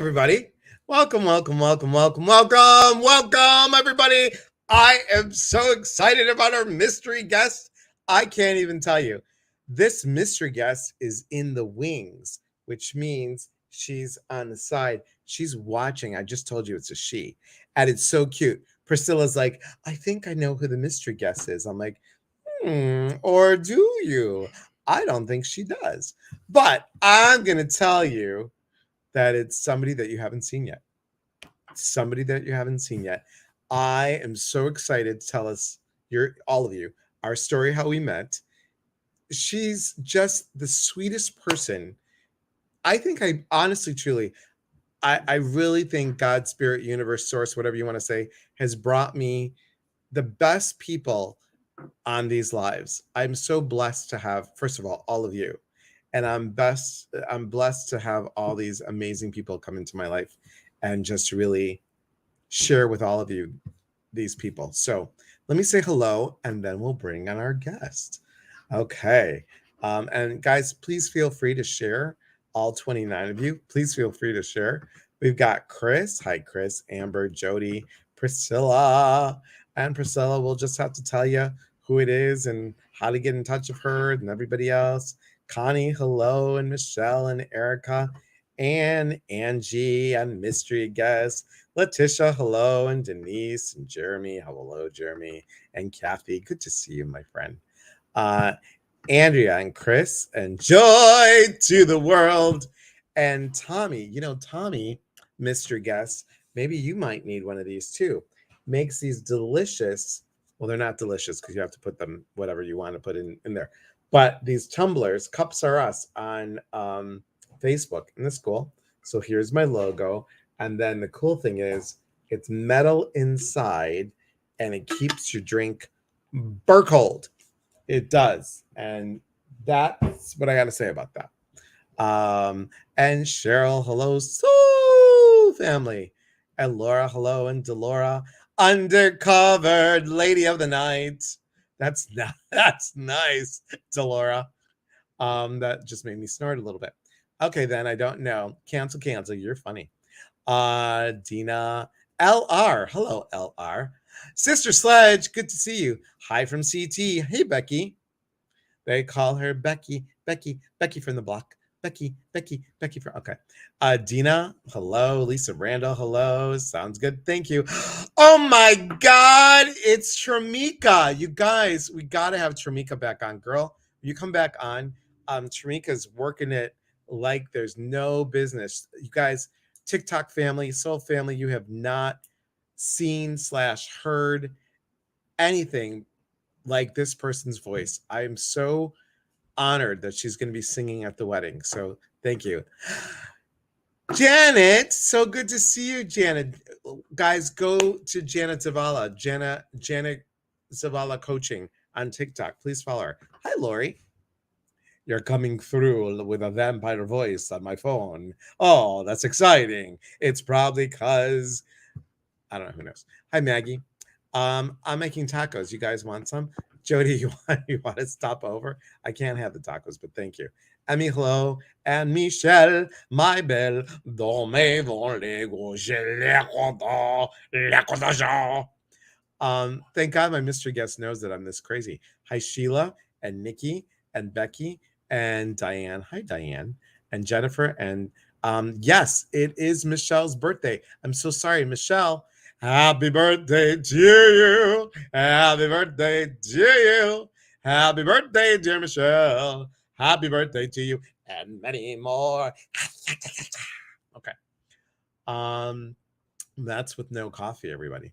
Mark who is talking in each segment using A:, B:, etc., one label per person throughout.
A: everybody. Welcome, everybody. I am so excited about our mystery guest. I can't even tell you. This mystery guest is in the wings, which means she's on the side. She's watching. I just told you it's a she. And it's so cute. Priscilla's like, I think I know who the mystery guest is. I'm like, or do you? I don't think she does. But I'm going to tell you that it's somebody that you haven't seen yet. Somebody that you haven't seen yet. I am so excited to tell us, all of you, our story, how we met. She's just the sweetest person. I think I honestly, truly, I really think God, Spirit, Universe, Source, whatever you want to say, has brought me the best people on these lives. I'm so blessed to have, first of all of you. And I'm blessed to have all these amazing people come into my life and just really share with all of you these people. So let me say hello and then we'll bring on our guest. Okay. And guys, please feel free to share. All 29 of you, please feel free to share. We've got Chris. Hi, Chris, Amber, Jody, Priscilla. And Priscilla, we'll just have to tell you who it is and how to get in touch with her and everybody else. Connie, hello, and Michelle and Erica and Angie and mystery guest. Letitia, hello, and Denise and Jeremy. Hello, Jeremy and Kathy. Good to see you, my friend. Andrea and Chris and joy to the world. And Tommy, Tommy, mystery guest, maybe you might need one of these too. Makes these delicious, well, they're not delicious because you have to put them, whatever you want to put in there. But these tumblers, Cups Are Us on Facebook. Isn't this cool? So here's my logo. And then the cool thing is it's metal inside and it keeps your drink burr cold. It does. And that's what I got to say about that. And Cheryl, hello, Soul family. And Laura, hello, and Delora, Undercover Lady of the Night. That's nice, Delora. That just made me snort a little bit. Okay, then I don't know. Cancel. You're funny. Dina, LR. Hello, LR. Sister Sledge, good to see you. Hi from CT. Hey, Becky. They call her Becky from the block. Becky from, okay. Dina, hello. Lisa Randall, hello. Sounds good. Thank you. Oh my God, it's Tramika. You guys, we got to have Tramika back on. Girl, you come back on. Tramika's working it like there's no business. You guys, TikTok family, Soul family, you have not seen / heard anything like this person's voice. I am so honored that she's going to be singing at the wedding. So thank you. Janet, so good to see you, Janet. Guys, go to Janet Zavala, Janet Zavala Coaching on TikTok. Please follow her. Hi, Lori. You're coming through with a vampire voice on my phone. Oh, that's exciting. It's probably because, I don't know, who knows. Hi, Maggie. I'm making tacos. You guys want some? Jody, you want to stop over? I can't have the tacos, but thank you. Emmy, hello. And Michelle, my belle, thank God my mystery guest knows that I'm this crazy. Hi, Sheila and Nikki and Becky and Diane. Hi, Diane and Jennifer. And yes, it is Michelle's birthday. I'm so sorry, Michelle. Happy birthday to you. Happy birthday to you. Happy birthday, dear Michelle. Happy birthday to you. And many more. Okay. That's with no coffee, everybody.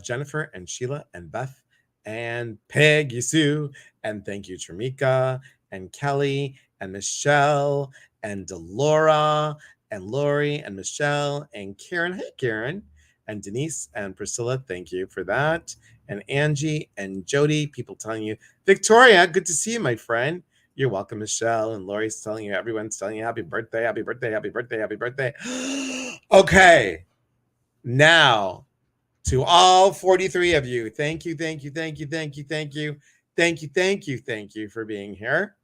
A: Jennifer and Sheila and Beth and Peggy Sue. And thank you, Tramika and Kelly and Michelle and Delora and Lori and Michelle and Karen. Hey, Karen. And Denise and Priscilla, thank you for that. And Angie and Jody, people telling you. Victoria, good to see you, my friend. You're welcome, Michelle. And Lori's telling you, everyone's telling you happy birthday, happy birthday, happy birthday, happy birthday. Okay. Now, to all 43 of you, thank you for being here.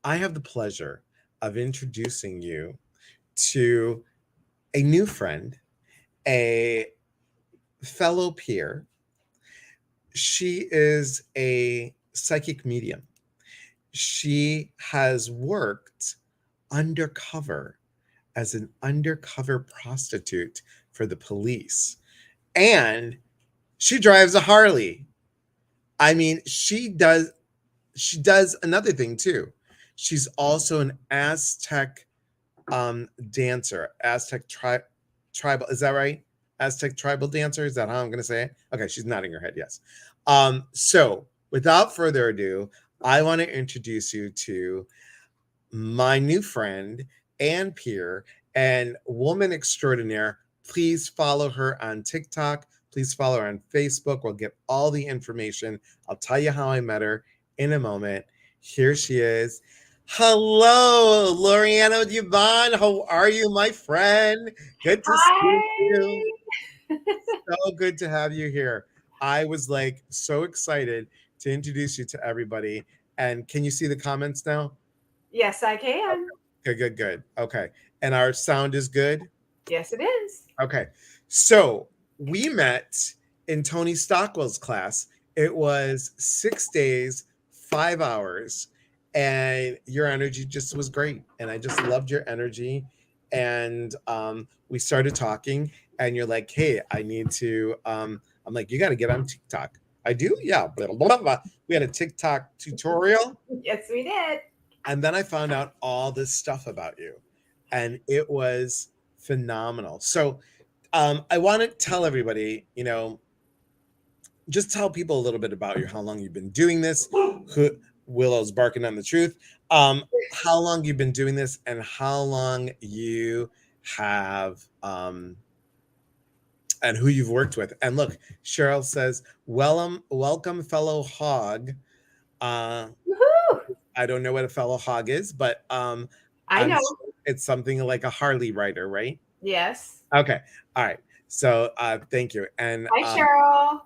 A: I have the pleasure of introducing you to a new friend, a fellow peer. She is a psychic medium. She has worked undercover as an undercover prostitute for the police. And she drives a Harley. I mean, she does another thing too. She's also an Aztec dancer, tribal. Is that right? Aztec tribal dancer. Is that how I'm going to say it? Okay, she's nodding her head. Yes. So without further ado, I want to introduce you to my new friend and peer and woman extraordinaire. Please follow her on TikTok. Please follow her on Facebook. We'll get all the information. I'll tell you how I met her in a moment. Here she is. Hello, Loriana Yvonne. How are you, my friend? Good to see you.
B: Hi.
A: So good to have you here. I was like so excited to introduce you to everybody. And can you see the comments now?
B: Yes, I can.
A: Good, good, good. Okay. And our sound is good?
B: Yes, it is.
A: Okay. So we met in Tony Stockwell's class. It was 6 days, 5 hours, and your energy just was great. And I just loved your energy. And we started talking, and you're like, hey, I need to, I'm like, you got to get on TikTok. I do? Yeah. Blah, blah, blah. We had a TikTok tutorial.
B: Yes, we did.
A: And then I found out all this stuff about you, and it was phenomenal. So I want to tell everybody, just tell people a little bit about you, how long you've been doing this, who Willow's barking on the truth, how long you've been doing this, and how long you have, and who you've worked with. And look, Cheryl says, welcome, fellow hog. Uh,
B: Woohoo!
A: I don't know what a fellow hog is, but
B: I
A: I'm
B: know.
A: sure it's something like a Harley rider, right?
B: Yes.
A: Okay. All right. So thank you. And
B: Hi, Cheryl.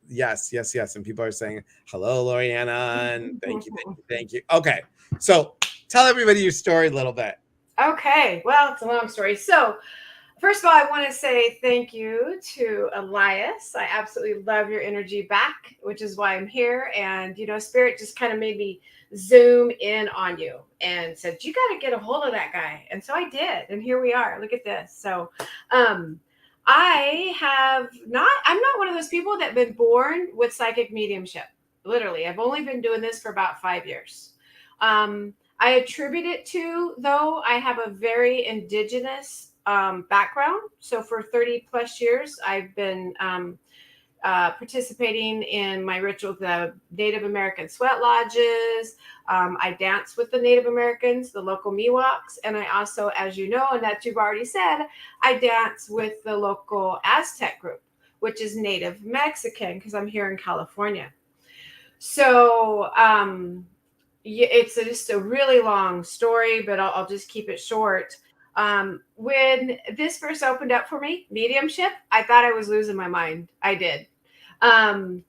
A: yes, yes, yes. And people are saying, hello, Loriana, and thank you, thank you, thank you. Okay. So tell everybody your story a little bit.
B: Okay. Well, it's a long story. So, first of all, I want to say thank you to Elias. I absolutely love your energy back, which is why I'm here. And, Spirit just kind of made me zoom in on you and said, you got to get a hold of that guy. And so I did. And here we are. Look at this. So, I'm not one of those people that have been born with psychic mediumship. Literally, I've only been doing this for about 5 years. I attribute it to, though, I have a very indigenous background. So for 30 plus years, I've been participating in my ritual, the Native American sweat lodges. I dance with the Native Americans, the local Miwoks. And I also, as you know, and that you've already said, I dance with the local Aztec group, which is Native Mexican, because I'm here in California. So, it's just a really long story, but I'll just keep it short. When this first opened up for me, mediumship, I thought I was losing my mind. I did. Um,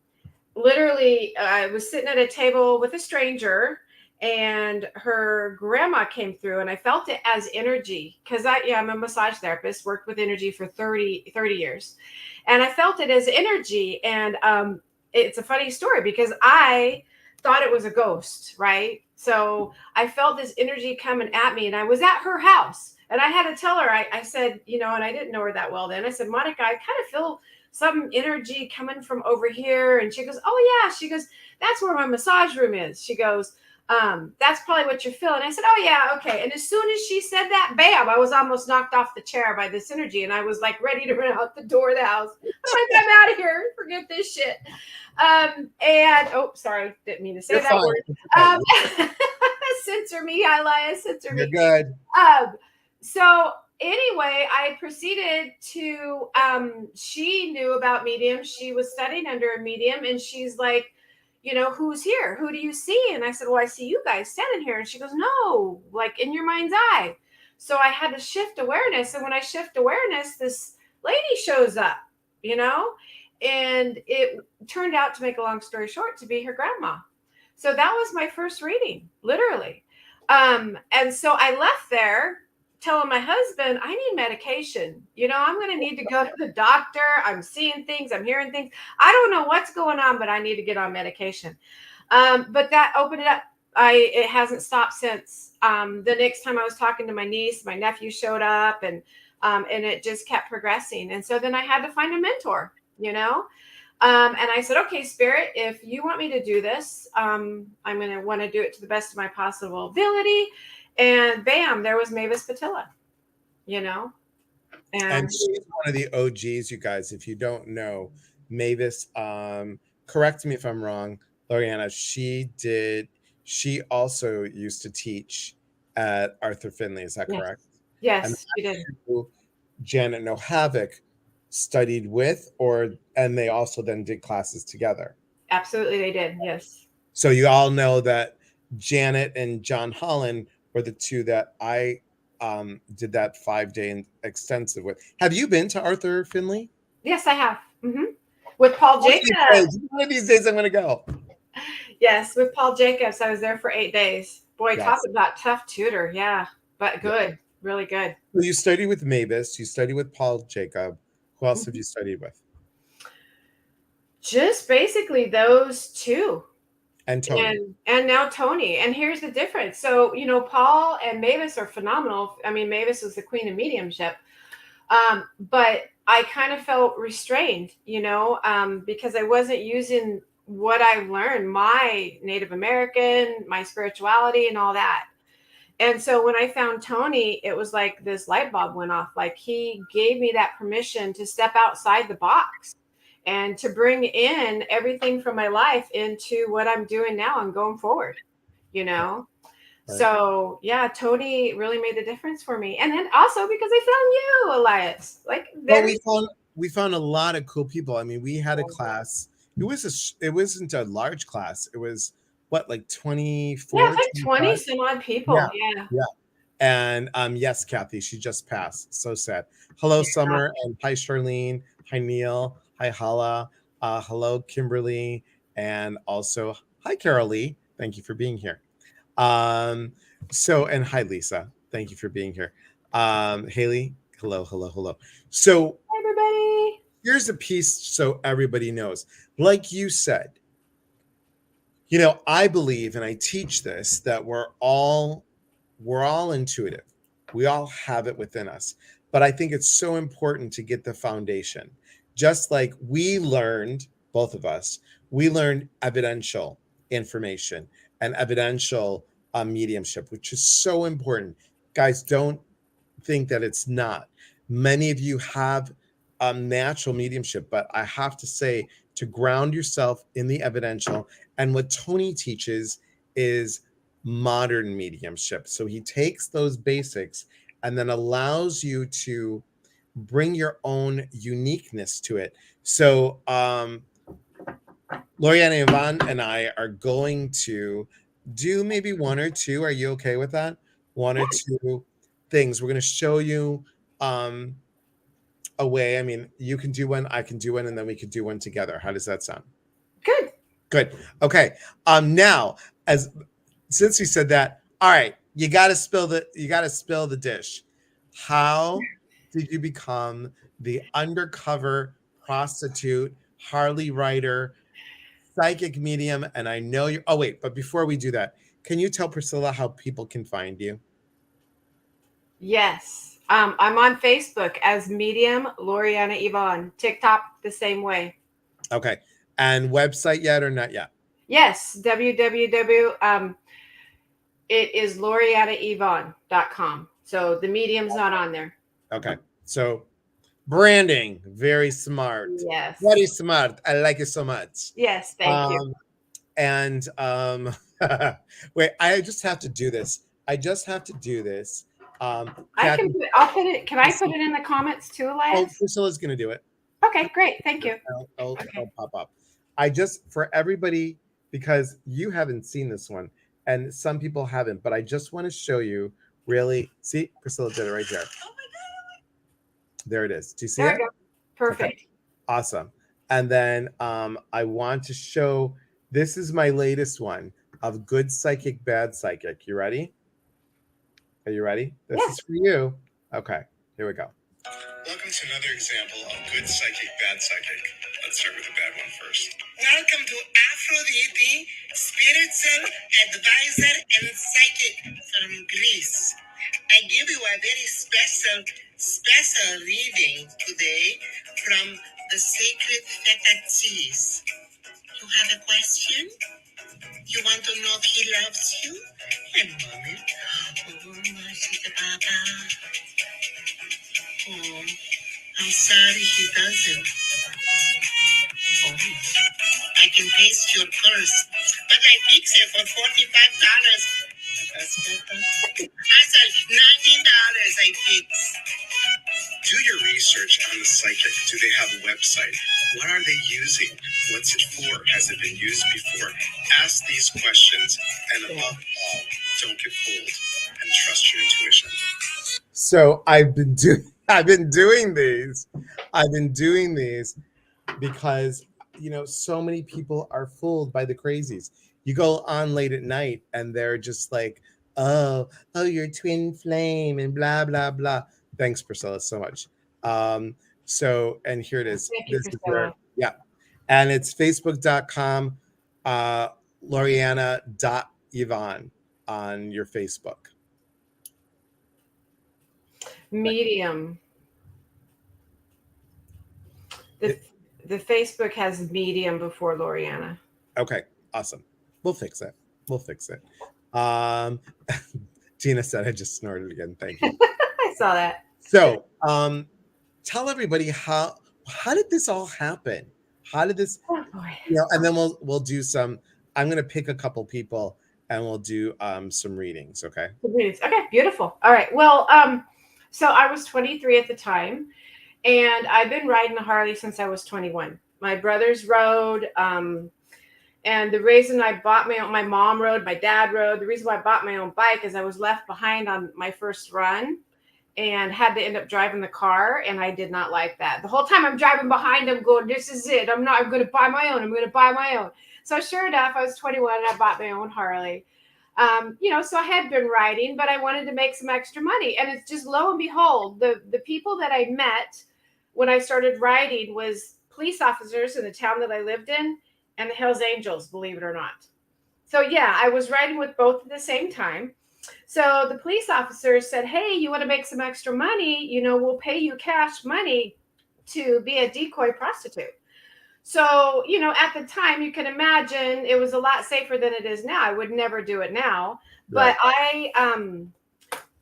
B: Literally, I was sitting at a table with a stranger, and her grandma came through, and I felt it as energy because I'm a massage therapist, worked with energy for 30 years, and I felt it as energy. And it's a funny story because I thought it was a ghost, right? So I felt this energy coming at me, and I was at her house. And I had to tell her, I said, and I didn't know her that well then. I said, Monica, I kind of feel some energy coming from over here. And she goes, oh, yeah. She goes, that's where my massage room is. She goes, that's probably what you're feeling. I said, oh, yeah. Okay. And as soon as she said that, bam, I was almost knocked off the chair by this energy. And I was like ready to run out the door of the house. I'm like, I'm out of here. Forget this shit. And oh, sorry, didn't mean to say
A: You're
B: that
A: fine.
B: word.
A: Okay.
B: Censor me, Elias, censor
A: You're
B: me.
A: good.
B: So anyway, I proceeded to, she knew about mediums. She was studying under a medium, and she's like, who's here? Who do you see? And I said, well, I see you guys standing here. And she goes, no, like in your mind's eye. So I had to shift awareness. And when I shift awareness, this lady shows up, and it turned out, to make a long story short, to be her grandma. So that was my first reading, literally. And so I left there telling my husband, I need medication. I'm going to need to go to the doctor. I'm seeing things, I'm hearing things. I don't know what's going on, but I need to get on medication. But that opened it up. It hasn't stopped since. The next time I was talking to my niece, my nephew showed up, and it just kept progressing. And so then I had to find a mentor. And I said, okay, Spirit, if you want me to do this, I'm going to want to do it to the best of my possible ability. And bam, there was Mavis Patilla.
A: And she's one of the OGs, you guys. If you don't know, Mavis, correct me if I'm wrong, Loriana, she also used to teach at Arthur Finley. Is that correct? And
B: Yes, she did.
A: who Janet No Havoc studied with, and they also then did classes together.
B: Absolutely, they did. Yes.
A: So you all know that Janet and John Holland were the two that I did that 5-day extensive with. Have you been to Arthur Finley?
B: Yes, I have. With Paul Jacobs.
A: One of these days I'm going to go.
B: Yes, with Paul Jacobs. I was there for 8 days. Boy,
A: Yes.
B: talk about tough tutor. Yeah, but good. Really good.
A: So you studied with Mavis. You studied with Paul Jacob. Who else have you studied with?
B: Just basically those two.
A: And Tony.
B: And now Tony. And here's the difference. So, Paul and Mavis are phenomenal. I mean, Mavis was the queen of mediumship. But I kind of felt restrained, because I wasn't using what I learned, my Native American, my spirituality and all that. And so when I found Tony, it was like this light bulb went off. Like he gave me that permission to step outside the box and to bring in everything from my life into what I'm doing now and going forward, Right. So yeah, Tony really made the difference for me. And then also because I found you, Elias.
A: We found a lot of cool people. I mean, we had a class. It wasn't a large class. It was like 24?
B: Yeah, it's like 20 some odd people. Yeah.
A: And yes, Kathy, she just passed. So sad. Hello, Summer, and hi, Charlene. Hi, Neil. Hi, Hala. Hello, Kimberly, and also hi, Carol Lee. Thank you for being here. And hi, Lisa. Thank you for being here. Haley, hello. So,
B: hi, everybody.
A: Here's a piece so everybody knows. Like you said, I believe, and I teach this, that we're all intuitive. We all have it within us. But I think it's so important to get the foundation. Just like we learned, both of us, we learned evidential information and evidential mediumship, which is so important. Guys, don't think that it's not. Many of you have natural mediumship, but I have to say, to ground yourself in the evidential. And what Tony teaches is modern mediumship. So he takes those basics and then allows you to bring your own uniqueness to it. So Loriana Yvonne and I are going to do maybe one or two. Are you okay with that? One or two things. We're going to show you a way. I mean, you can do one, I can do one, and then we could do one together. How does that sound? Good. Okay. Now, since we said that, all right, you gotta spill the dish. How did you become the undercover prostitute, Harley Rider, psychic medium? And I know you. Oh wait, but before we do that, can you tell Priscilla how people can find you?
B: Yes. I'm on Facebook as Medium Loriana Yvonne. TikTok the same way.
A: Okay. And website yet or not yet?
B: Yes. www. It is LorianaYvonne.com. So the medium's not on there.
A: Okay. So branding, very smart.
B: Yes.
A: Very smart. I like it so much.
B: Yes. Thank you.
A: And wait, I just have to do this.
B: I'll put it. Can I put it in the comments too, Elias?
A: Oh, Priscilla's going to do it.
B: Okay, great. Thank you.
A: I'll pop up. For everybody, because you haven't seen this one and some people haven't, but I just want to show you really. See, Priscilla did it right there. Oh my God. There it is. Do you see it?
B: Perfect.
A: Okay. Awesome. And then I want to show, this is my latest one of good psychic, bad psychic. You ready? Are you ready? This
B: Yeah.
A: is for you. Okay, here we go.
C: Welcome to another example of good psychic, bad psychic. Let's start with the bad one first. Welcome to Aphrodite, spiritual advisor and psychic from Greece. I give you a very special reading today from the sacred feta cheese. You have a question? You want to know if he loves you? A moment. Oh, my sweet papa. Oh, I'm sorry he doesn't. Oh, I can taste your purse, but I fix it for $45. That's better. I said $19 I fix. Do your research on the psychic. Do they have a website? What are they using? What's it for? Has it been used before? Ask these questions, and above all, don't get fooled and trust your intuition.
A: So I've been doing these. I've been doing these because so many people are fooled by the crazies. You go on late at night and they're just like, oh, you're twin flame and blah blah blah. Thanks, Priscilla, so much. So, and here it is.
B: Thank you,
A: This is
B: Priscilla.
A: yeah. And it's facebook.com, Loriana.Yvonne on your Facebook.
B: Medium. The Facebook has Medium before Loriana.
A: Okay, awesome. We'll fix it. Gina said I just snorted again. Thank you.
B: I saw that.
A: So, tell everybody how did this all happen? How did this?
B: Oh boy.
A: And then we'll do some. I'm gonna pick a couple people and we'll do some readings. Okay.
B: Okay, beautiful. All right. Well, so I was 23 at the time, and I've been riding a Harley since I was 21. My brothers rode, and the reason I bought my mom rode, my dad rode. The reason why I bought my own bike is I was left behind on my first run and had to end up driving the car, and I did not like that. The whole time I'm driving behind them going, this is it. I'm going to buy my own. So sure enough, I was 21 and I bought my own Harley. So I had been riding, but I wanted to make some extra money. And it's just lo and behold, the people that I met when I started riding was police officers in the town that I lived in and the Hells Angels, believe it or not. So yeah, I was riding with both at the same time. So the police officers said, hey, you want to make some extra money? We'll pay you cash money to be a decoy prostitute. So, at the time, you can imagine it was a lot safer than it is now. I would never do it now. But right. I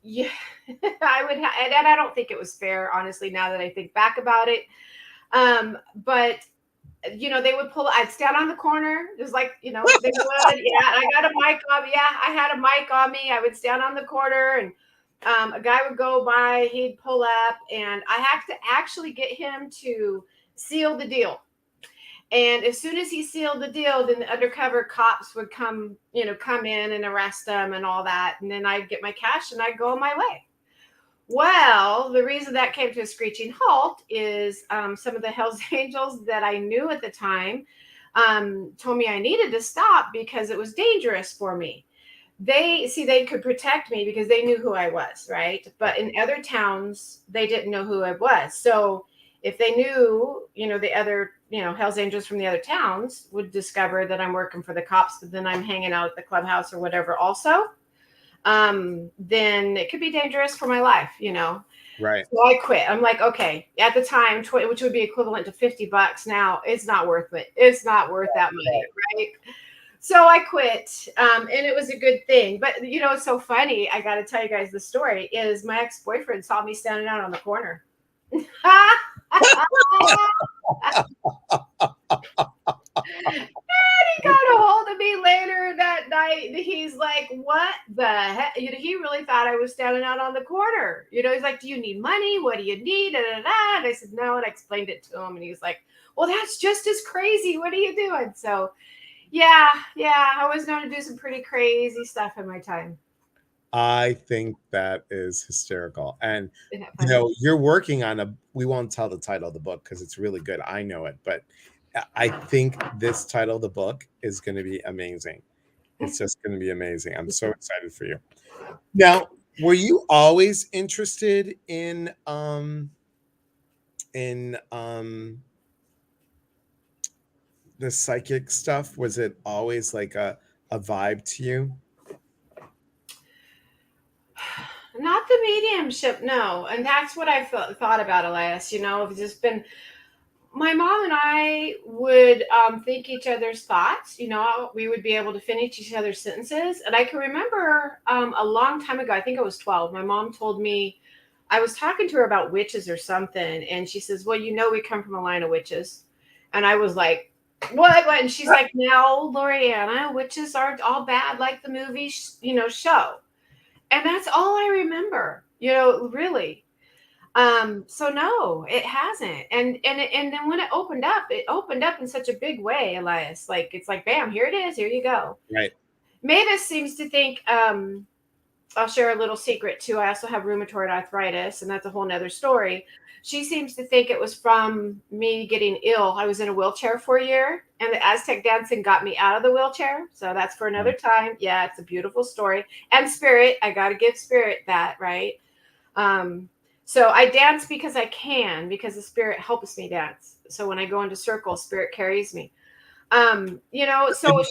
B: would, and I don't think it was fair, honestly, now that I think back about it. But they would I'd stand on the corner, just like, they would. Yeah, I got a mic on me. Yeah, I had a mic on me. I would stand on the corner and a guy would go by, he'd pull up, and I had to actually get him to seal the deal. And as soon as he sealed the deal, then the undercover cops would come in and arrest them and all that. And then I'd get my cash and I'd go on my way. Well, the reason that came to a screeching halt is some of the Hells Angels that I knew at the time told me I needed to stop because it was dangerous for me. They could protect me because they knew who I was, right? But in other towns, they didn't know who I was. So if they knew, the other, Hells Angels from the other towns would discover that I'm working for the cops, but then I'm hanging out at the clubhouse or whatever also, then it could be dangerous for my life,
A: Right.
B: So I quit. I'm like, okay, at the time, which would be equivalent to $50 now, it's not worth it. It's not worth that money, right? So I quit, and it was a good thing. But, it's so funny. I got to tell you guys the story is my ex-boyfriend saw me standing out on the corner. And he got a hold of me later that night. He's like, what the heck? He really thought I was standing out on the corner. He's like, do you need money? What do you need? And I said, no. And I explained it to him. And he was like, well, that's just as crazy. What are you doing? So, yeah. I was known to do some pretty crazy stuff in my time.
A: I think that is hysterical. And, you're working on we won't tell the title of the book because it's really good. I know it, but I think this title of the book is going to be amazing. It's just going to be amazing. I'm so excited for you. Now, Were you always interested in the psychic stuff? Was it always like a vibe to you?
B: Not the mediumship, no. And that's what I thought about, Elias. It's just been my mom and I would think each other's thoughts. We would be able to finish each other's sentences. And I can remember a long time ago, I think I was 12, my mom told me, I was talking to her about witches or something. And she says, well, we come from a line of witches. And I was like, what? And she's like, now, Loriana, witches are all bad, like the movie, show. And that's all I remember, really. So no, it hasn't. And then when it opened up in such a big way, Elias. Like it's like bam, here it is, here you go.
A: Right.
B: Mavis seems to think I'll share a little secret too. I also have rheumatoid arthritis, and that's a whole nother story. She seems to think it was from me getting ill. I was in a wheelchair for a year, and the Aztec dancing got me out of the wheelchair. So that's for another time. Yeah, it's a beautiful story. And Spirit, I got to give Spirit that, right? So I dance because I can, because the Spirit helps me dance. So when I go into circles, Spirit carries me. So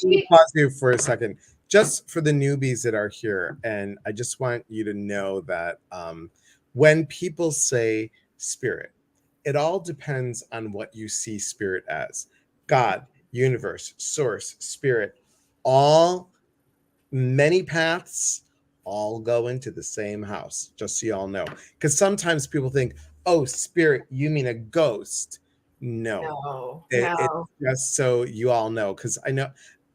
B: she
A: pause you for a second, just for the newbies that are here, and I just want you to know that when people say spirit, it all depends on what you see spirit as. God, universe, source, spirit, all many paths all go into the same house, just so you all know. Because sometimes people think, oh, spirit, you mean a ghost. No. It's just so you all know, because I know,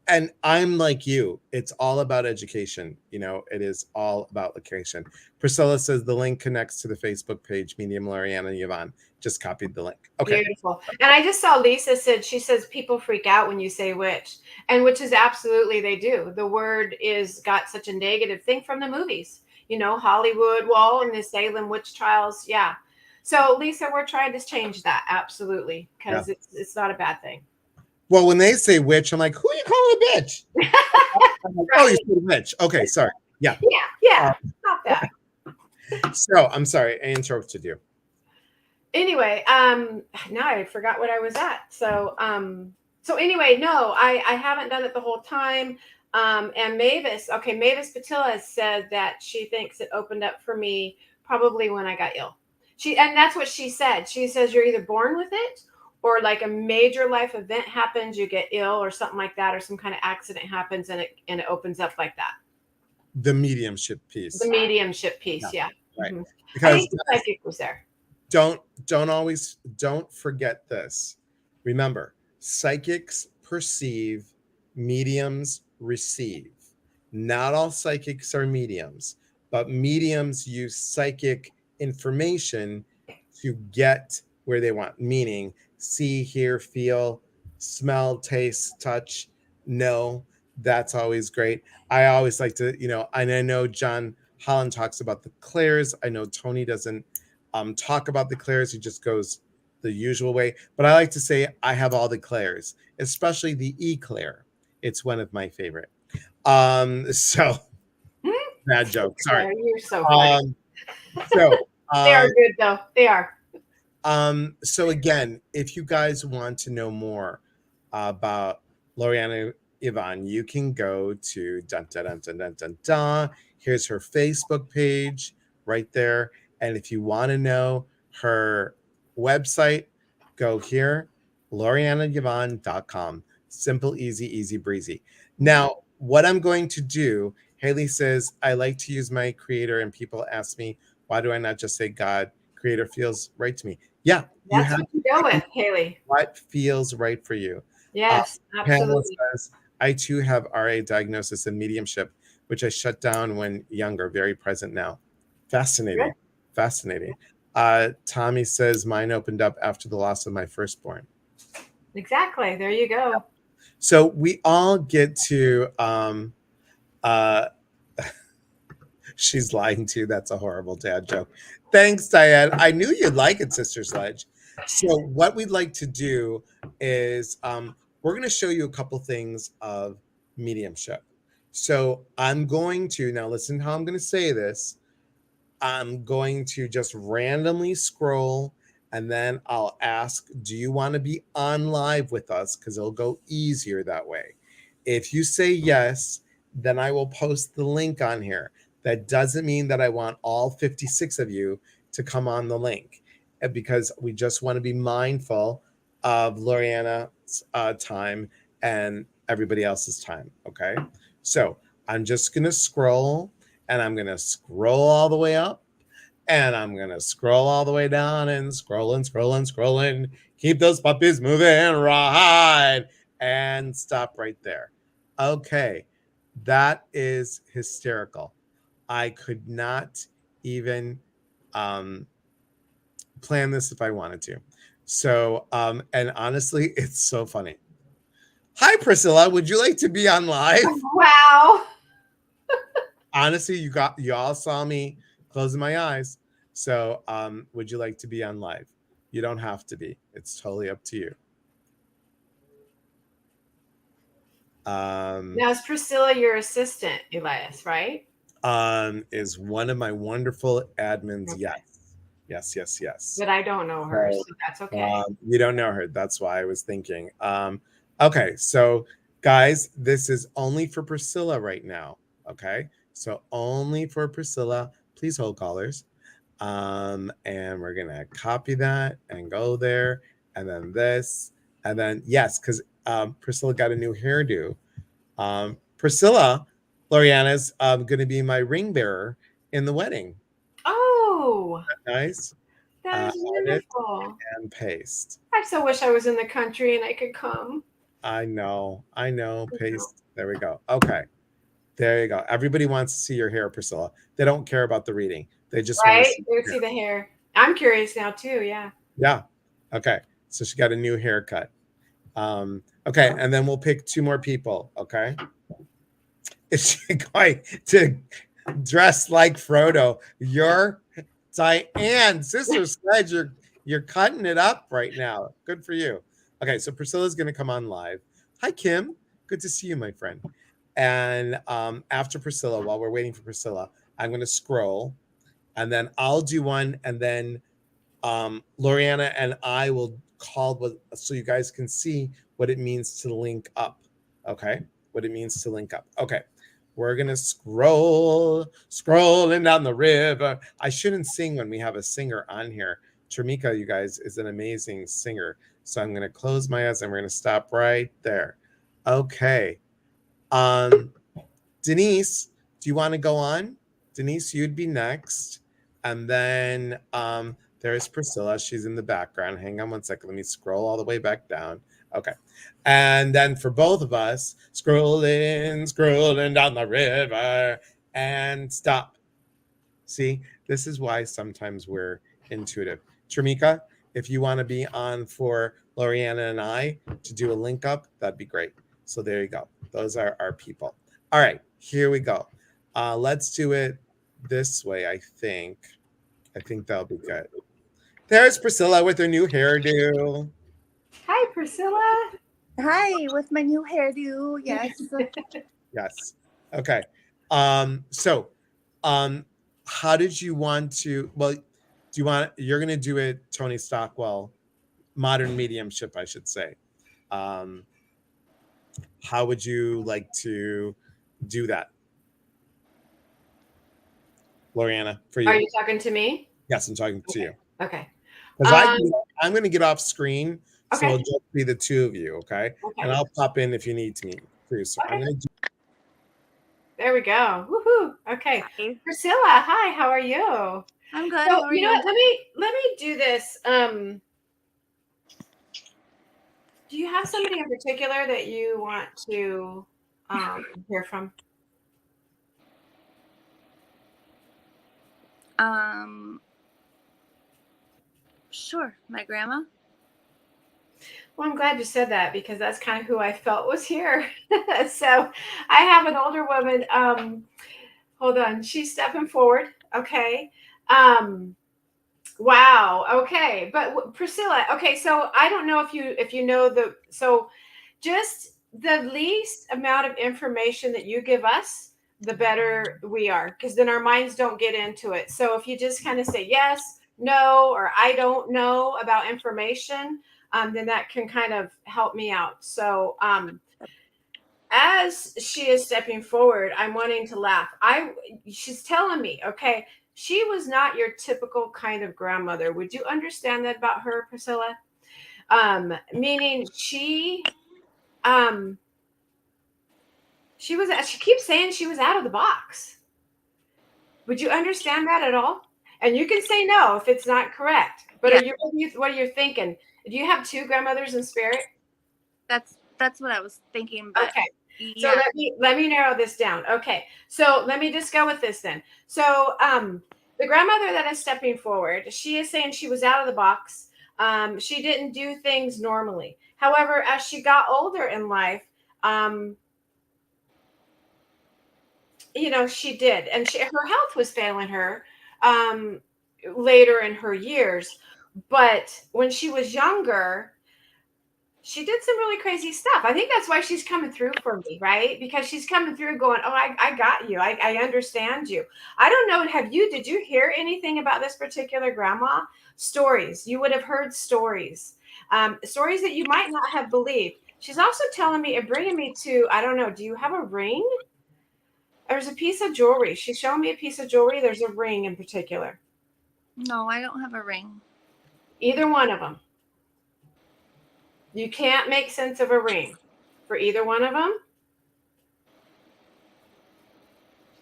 A: and I'm like you, it's all about education. It is all about location. Priscilla says the link connects to the Facebook page, Medium Loriana Yvonne. Just copied the link. Okay.
B: Beautiful. And I just saw Lisa she says people freak out when you say witch, and which is absolutely they do. The word is got such a negative thing from the movies, Hollywood Wall and the Salem witch trials. Yeah. So Lisa, we're trying to change that. Absolutely. Because it's not a bad thing.
A: Well, when they say witch, I'm like, who are you calling a bitch? I'm like, oh, you said witch. Okay, sorry. Yeah.
B: Yeah. Not that.
A: So I'm sorry, I interrupted you.
B: Anyway, now I forgot what I was at. So anyway, no, I haven't done it the whole time. And Mavis Patilla said that she thinks it opened up for me probably when I got ill. And that's what she said. She says you're either born with it, or like a major life event happens, you get ill or something like that, or some kind of accident happens and it opens up like that.
A: The mediumship piece.
B: Yeah.
A: Right.
B: Mm-hmm.
A: Because
B: I think the psychic was there.
A: Don't forget this. Remember, psychics perceive, mediums receive. Not all psychics are mediums, but mediums use psychic information to get where they want, meaning see, hear, feel, smell, taste, touch, know. That's always great. I always like to, and I know John Holland talks about the clairs. I know Tony doesn't talk about the clairs. He just goes the usual way. But I like to say I have all the clairs, especially the eclair. It's one of my favorite. So bad joke. Sorry.
B: Yeah, you're so funny.
A: So
B: they are good though. They are.
A: So again, if you guys want to know more about Loriana Yvonne, you can go to dun, dun, dun, dun, dun, dun, dun. Here's her Facebook page right there. And if you want to know her website, go here, LorianaYvonne.com. Simple, easy breezy. Now, what I'm going to do, Haley says, I like to use my creator, and people ask me, why do I not just say God? Creator feels right to me. Yeah,
B: that's what you go with, Haley.
A: What feels right for you?
B: Yes, absolutely.
A: Pamela says, I too have RA diagnosis and mediumship, which I shut down when younger, very present now. Fascinating. Good. Fascinating. Tommy says, mine opened up after the loss of my firstborn.
B: Exactly. There you go.
A: So we all get to she's lying to you. That's a horrible dad joke. Thanks, Diane. I knew you'd like it, Sister Sledge. So what we'd like to do is we're going to show you a couple things of mediumship. So I'm going to, now listen how I'm going to say this. I'm going to just randomly scroll, and then I'll ask, do you want to be on live with us? Because it'll go easier that way. If you say yes, then I will post the link on here. That doesn't mean that I want all 56 of you to come on the link, because we just want to be mindful of Loriana's time and everybody else's time. Okay. So I'm just going to scroll, and I'm going to scroll all the way up, and I'm going to scroll all the way down, and scrolling. Keep those puppies moving right, and stop right there. Okay. That is hysterical. I could not even plan this if I wanted to. So, and honestly, it's so funny. Hi, Priscilla. Would you like to be on live?
B: Wow.
A: Honestly, you all saw me closing my eyes. So, would you like to be on live? You don't have to be. It's totally up to you.
B: Now is Priscilla your assistant, Elias, right?
A: Is one of my wonderful admins.
B: Okay.
A: Yes.
B: But I don't know her, so that's okay.
A: You don't know her. That's why I was thinking. Okay, so guys, this is only for Priscilla right now. Okay, so only for Priscilla. Please hold, callers. And we're gonna copy that and go there, and then this, and then yes, because Priscilla got a new hairdo. Priscilla, Loriana's going to be my ring bearer in the wedding.
B: Oh,
A: Nice.
B: that is
A: Edit
B: wonderful.
A: and paste.
B: I so wish I was in the country and I could come.
A: I know. Paste. There we go. Okay. There you go. Everybody wants to see your hair, Priscilla. They don't care about the reading. They just want to see
B: They would see the hair. I'm curious now too. Yeah.
A: Yeah. Okay. So she got a new haircut. Okay, and then we'll pick 2 more people. Okay. Is she going to dress like Frodo? You're Diane, Sister Sledge. You're cutting it up right now. Good for you. Okay, so Priscilla's going to come on live. Hi, Kim. Good to see you, my friend. And after Priscilla, while we're waiting for Priscilla, I'm going to scroll, and then I'll do one, and then Loriana and I will call so you guys can see what it means to link up. Okay, what it means to link up. Okay, we're gonna scrolling down the river. I shouldn't sing when we have a singer on here. Tramika, you guys, is an amazing singer. So I'm gonna close my eyes and we're gonna stop right there. Okay. Denise, do you want to go on? Denise, you'd be next. And then there's Priscilla. She's in the background. Hang on one second. Let me scroll all the way back down. Okay. And then for both of us, scrolling down the river and stop. See, this is why sometimes we're intuitive. Tramika, if you want to be on for Loriana and I to do a link up, that'd be great. So there you go. Those are our people. All right, here we go. Let's do it this way, I think. I think that'll be good. There's Priscilla with her new hairdo.
B: Hi, Priscilla.
D: Hi, with my new hairdo. Yes.
A: Yes. Okay. So how did you want to, well, you're going to do it, Tony Stockwell, modern mediumship, I should say. How would you like to do that? Loriana, for you.
B: Are you talking to me?
A: Yes, I'm talking to you.
B: Okay.
A: Because I'm going to get off screen, so
B: Okay.
A: it'll just be the 2 of you, okay? And I'll pop in if you need me to. So
B: Okay.
A: I'm going to do.
B: There we go. Woohoo. Okay.
D: Hi.
B: Priscilla, hi. How are you?
D: I'm good.
B: So,
D: How are
B: you know
D: you?
B: what? Let me do this. Do you have somebody in particular that you want to hear from?
D: Sure. My grandma.
B: Well, I'm glad you said that because that's kind of who I felt was here. So I have an older woman. Hold on. She's stepping forward. Okay. Wow. Okay. But Priscilla, okay. So I don't know if you know so just the least amount of information that you give us, the better we are, because then our minds don't get into it. So if you just kind of say yes, no, or I don't know about information, then that can kind of help me out. So as she is stepping forward, I'm wanting to laugh. She's telling me, okay, she was not your typical kind of grandmother. Would you understand that about her, Priscilla? Meaning she keeps saying she was out of the box. Would you understand that at all? And you can say no if it's not correct. But
D: Yeah.
B: what are you thinking? Do you have two grandmothers in spirit?
D: That's what I was thinking. But
B: Okay.
D: yeah.
B: So let me narrow this down. Okay. So let me just go with this then. So the grandmother that is stepping forward, she is saying she was out of the box. She didn't do things normally. However, as she got older in life, she did, and her health was failing her later in her years. But when she was younger, she did some really crazy stuff. I think that's why she's coming through for me, right? Because she's coming through going, oh, I got you. I understand you. I don't know. Did you hear anything about this particular grandma? Stories. You would have heard stories. Stories that you might not have believed. She's also telling me and bringing me to, I don't know, do you have a ring? There's a piece of jewelry. She's showing me a piece of jewelry. There's a ring in particular.
D: No, I don't have a ring.
B: Either one of them. You can't make sense of a ring for either one of them.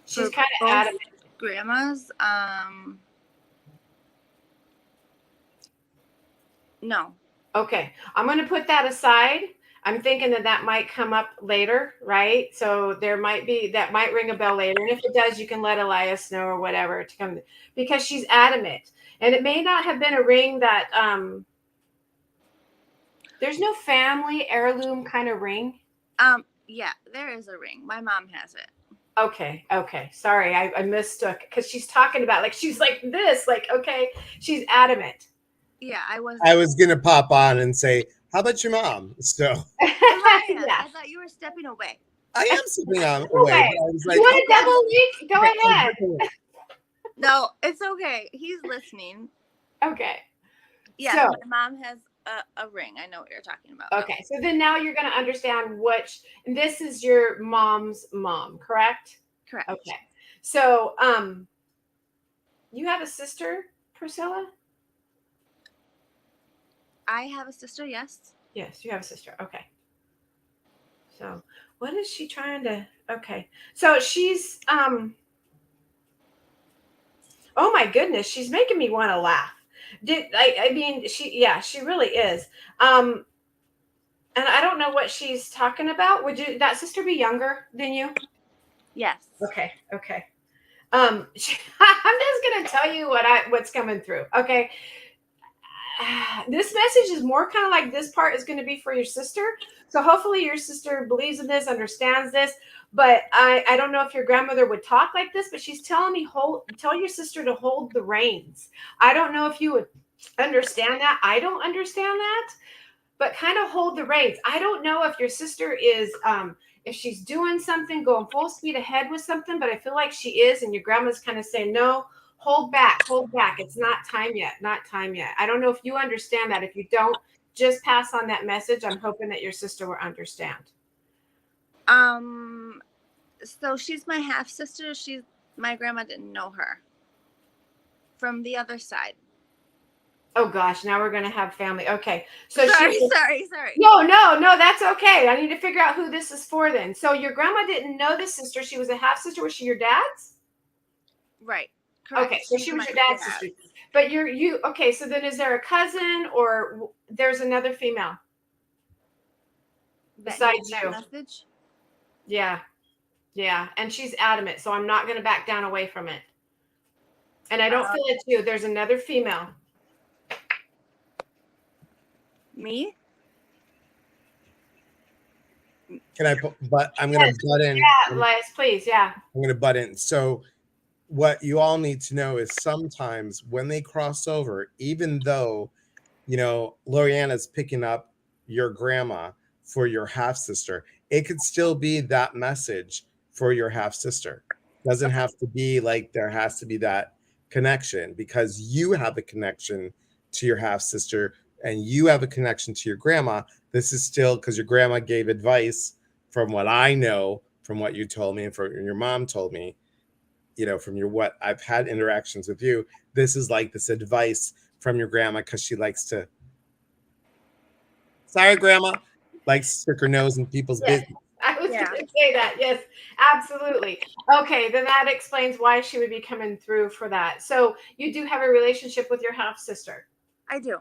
B: She's kind of adamant.
D: Grandmas, no.
B: Okay, I'm going to put that aside. I'm thinking that might come up later, right? So that might ring a bell later. And if it does, you can let Elias know or whatever to come, because she's adamant. And it may not have been a ring that, there's no family heirloom kind of ring.
D: Yeah, there is a ring. My mom has it.
B: Okay. Sorry, I mistook, because she's talking about, like, she's like this, like, okay, she's adamant.
D: Yeah, I was
A: gonna pop on and say, how about your mom? So
D: Elias,
B: Yeah.
D: I thought you were stepping away.
A: I am stepping on
B: No
A: away.
B: way.
A: But I was like,
B: You want a double week? Go ahead.
D: No, it's okay. He's listening.
B: Okay.
D: Yeah,
B: So,
D: my mom has a ring. I know what you're talking about.
B: okay. So then now you're going to understand this is your mom's mom, correct?
D: Correct.
B: Okay. So, you have a sister, Priscilla?
D: I have a sister, yes.
B: Yes, you have a sister. Okay. So, what is she trying to? Okay. So she's oh my goodness, she's making me want to laugh. She really is. And I don't know what she's talking about. Would that sister be younger than you?
D: Yes.
B: Okay. I'm just gonna tell you what's coming through. Okay. This message is more kind of like this part is going to be for your sister. So hopefully your sister believes in this, understands this. But I don't know if your grandmother would talk like this, but she's telling me tell your sister to hold the reins. I don't know if you would understand that. I don't understand that, but kind of hold the reins. I don't know if your sister is if she's doing something, going full speed ahead with something, but I feel like she is, and your grandma's kind of saying, no, hold back. It's not time yet. I don't know if you understand that. If you don't, just pass on that message. I'm hoping that your sister will understand.
D: So she's my half sister. My grandma didn't know her from the other side.
B: Oh gosh, now we're gonna have family. Okay, so
D: sorry.
B: No, that's okay. I need to figure out who this is for then. So your grandma didn't know this sister. She was a half sister. Was she your dad's?
D: Right. Correct.
B: Okay, so she was your dad's sister. But okay, so then is there a cousin or there's another female besides you?
D: Message?
B: Yeah. And she's adamant, so I'm not going to back down away from it. And I don't feel it's you. There's another female.
D: Me?
A: can I? But I'm gonna butt in.
B: Yeah, Elias, please. Yeah.
A: I'm gonna butt in. So what you all need to know is sometimes when they cross over, even though, Loriana's picking up your grandma for your half sister, it could still be that message for your half sister. Doesn't have to be like there has to be that connection, because you have a connection to your half sister and you have a connection to your grandma. This is still because your grandma gave advice, from what I know, from what you told me, and from your mom told me, from your what I've had interactions with you. This is like this advice from your grandma because she likes to, sorry, grandma, likes to stick her nose in people's
B: Yes.
A: business.
B: I was
D: Yeah.
B: going to say that. Yes, absolutely. Okay, then that explains why she would be coming through for that. So you do have a relationship with your half sister.
D: I do.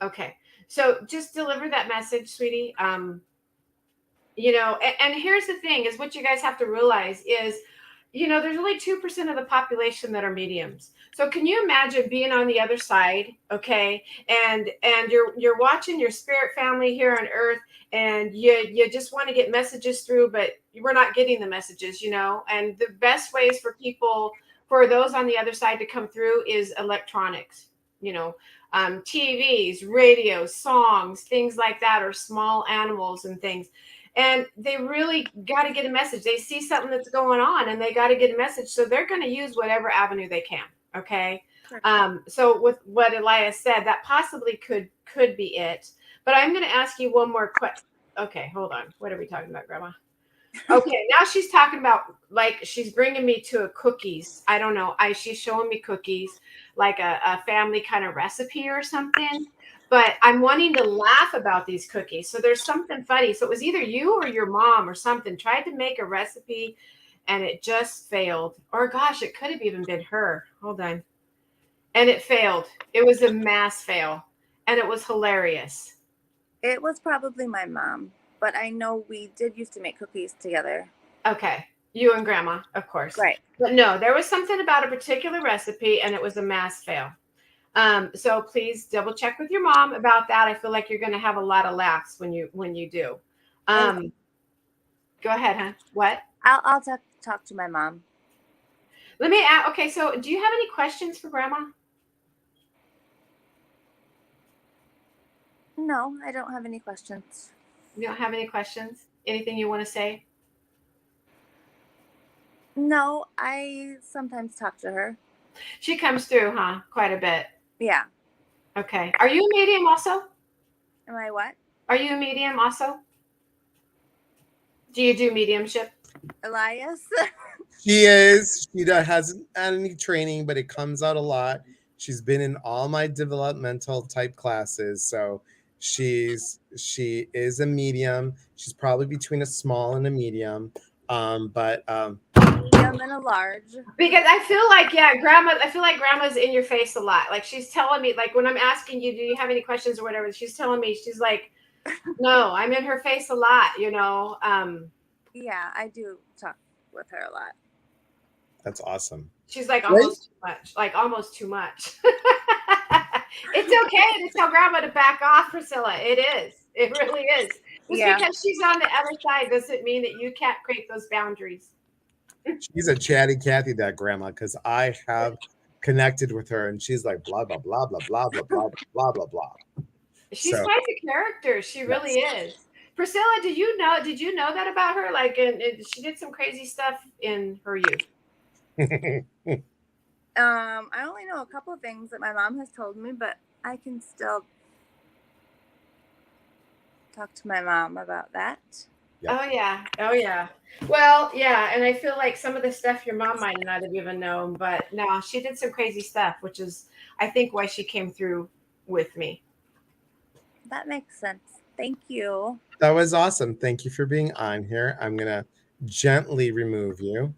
B: Okay, so just deliver that message, sweetie. And here's the thing: is what you guys have to realize is, there's only 2% of the population that are mediums. So can you imagine being on the other side, okay? And you're watching your spirit family here on earth, and you just want to get messages through, but we're not getting the messages, And the best ways for those on the other side to come through is electronics, TVs, radios, songs, things like that, or small animals and things. And they really got to get a message. They see something that's going on and they got to get a message. So they're going to use whatever avenue they can. Okay.
D: Sure.
B: So with what Elias said, that possibly could be it. But I'm going to ask you one more question. Okay, hold on. What are we talking about, Grandma? Okay, now she's talking about, like, she's bringing me to a cookies. I don't know. She's showing me cookies, like a family kind of recipe or something. But I'm wanting to laugh about these cookies. So there's something funny. So it was either you or your mom or something tried to make a recipe and it just failed. Or gosh, it could have even been her. Hold on. And it failed. It was a mass fail. And it was hilarious.
D: It was probably my mom, but I know we did used to make cookies together.
B: Okay. You and Grandma, of course.
D: Right.
B: But no, there was something about a particular recipe and it was a mass fail. So please double check with your mom about that. I feel like you're going to have a lot of laughs when you do.
D: Okay.
B: Go ahead, huh? What?
D: I'll talk to my mom.
B: Let me ask. Okay, so do you have any questions for Grandma?
D: No, I don't have any questions.
B: You don't have any questions? Anything you want to say?
D: No, I sometimes talk to her.
B: She comes through, huh? Quite a bit.
D: Yeah.
B: Okay. Are you a medium also?
D: Am I what?
B: Are you a medium also? Do you do mediumship?
D: Elias?
A: She is. She hasn't had any training, but it comes out a lot. She's been in all my developmental type classes, so she is a medium. She's probably between a small and a medium, but
D: Medium and a large.
B: Because I feel like, I feel like Grandma's in your face a lot. Like she's telling me, like when I'm asking you, do you have any questions or whatever? She's telling me, she's like, no, I'm in her face a lot.
D: Yeah, I do talk with her a lot.
A: that's awesome.
B: She's like almost too much, almost too much. It's okay to tell Grandma to back off, Priscilla. It is. It really is. Just because she's on the other side doesn't mean that you can't create those boundaries.
A: She's a chatty Cathy, that grandma, because I have connected with her, and she's like blah blah blah blah blah blah blah blah blah blah.
B: She's
A: So,
B: quite a character. She really is. Priscilla, did you know that about her? Like, and she did some crazy stuff in her youth.
D: I only know a couple of things that my mom has told me, but I can still talk to my mom about that.
B: Yeah. Oh yeah. Well, yeah, and I feel like some of the stuff your mom might not have even known, but no, she did some crazy stuff, which is, I think, why she came through with me.
D: That makes sense. Thank you.
A: that was awesome. Thank you for being on here. I'm gonna gently remove you.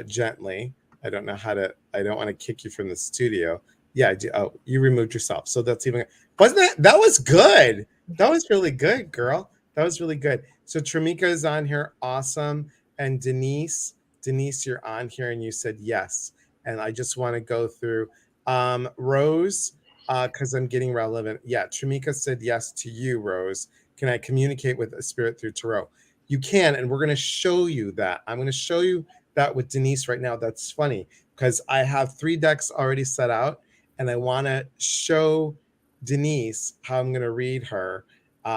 A: Gently. I don't know how to. I don't want to kick you from the studio. Yeah, I do. Oh, you removed yourself. So that's even. Wasn't that? That was good. That was really good, girl. That was really good. So Tramika is on here. Awesome. And Denise, you're on here, and you said yes. And I just want to go through Rose, because I'm getting relevant. Yeah, Tramika said yes to you, Rose. Can I communicate with a spirit through tarot? You can, and we're going to show you that. I'm going to show you that with Denise right now. That's funny because I have 3 decks already set out, and I want to show Denise how I'm going to read her,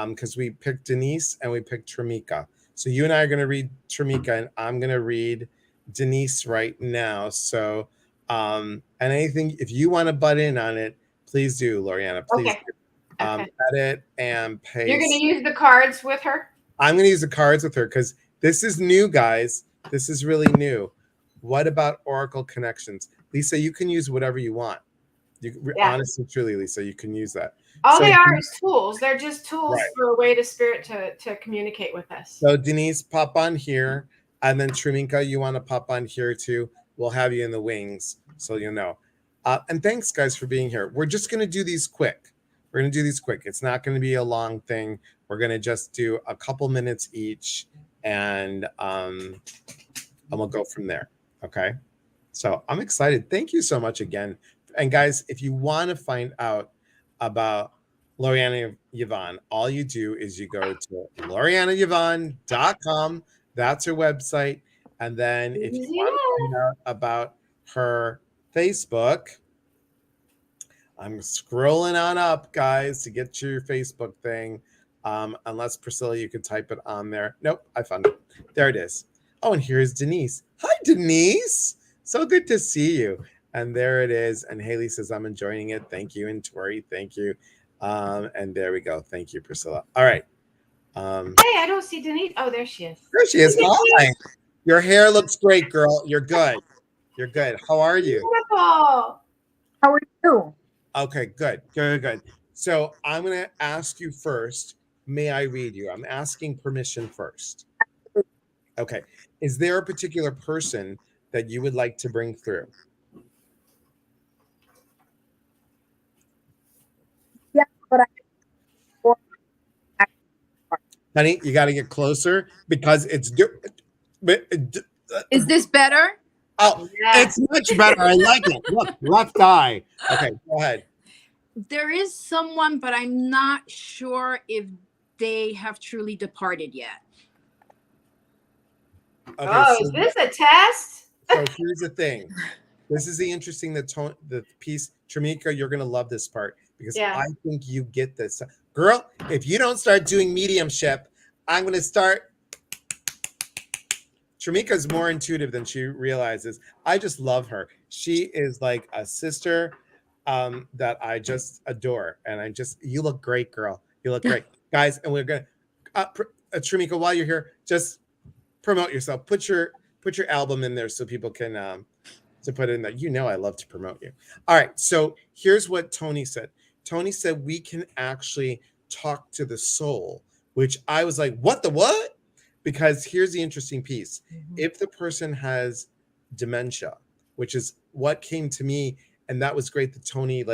A: because we picked Denise and we picked Tramika. So you and I are going to read Tramika, and I'm going to read Denise right now. So, and anything, if you want to butt in on it, please do, Loriana. Please
B: Okay.
A: do.
B: Okay.
A: Edit and paste.
B: You're going to use the cards with her?
A: I'm going to use the cards with her because this is new, guys. This is really new. What about Oracle connections? Lisa, you can use whatever you want. Honestly, truly, Lisa, you can use that.
B: All they are is tools. They're just tools
A: Right.
B: for a way to spirit to communicate with us.
A: So Denise, pop on here. And then Truminka, you want to pop on here too. We'll have you in the wings so you'll know. And thanks, guys, for being here. We're just going to do these quick. We're going to do these quick. It's not going to be a long thing. We're going to just do a couple minutes each, and we'll go from there. Okay? So I'm excited. Thank you so much again. And guys, if you want to find out about Loriana Yvonne, all you do is you go to LorianaYvonne.com. That's her website. And then if you want to find out about her Facebook, I'm scrolling on up, guys, to get to your Facebook thing. Unless, Priscilla, you can type it on there. Nope, I found it. There it is. Oh, and here's Denise. Hi, Denise. So good to see you. And there it is. And Haley says, I'm enjoying it. Thank you. And Tori, thank you. And there we go. Thank you, Priscilla. All right.
B: Hey, I don't see Denise. Oh, there she is.
A: There she is. Hi. Your hair looks great, girl. You're good. You're good. How are you?
B: Beautiful.
E: How are you?
A: Okay, good. Good. So I'm going to ask you first. May I read you? I'm asking permission first. Okay. Is there a particular person that you would like to bring through?
E: Yeah, but
A: Honey, you got to get closer because it's.
E: is this better?
A: Oh,
B: Yes.
A: it's much better. I like it. Look, left eye. Okay, go ahead.
E: There is someone, but I'm not sure if they have truly departed yet.
A: Okay,
B: Is this a test?
A: So here's the thing. This is the interesting the piece. Tramika, you're gonna love this part because I think you get this. Girl, if you don't start doing mediumship, I'm gonna start. Tramika's more intuitive than she realizes. I just love her. She is like a sister that I just adore. And you look great, girl. You look great. Guys, and we're gonna Tramika, while you're here, just promote yourself. Put your album in there so people can to put it in there. You know I love to promote you. All right, so here's what Tony said. Tony said we can actually talk to the soul, which I was like, what? Because here's the interesting piece. If the person has dementia, which is what came to me, and that was great that Tony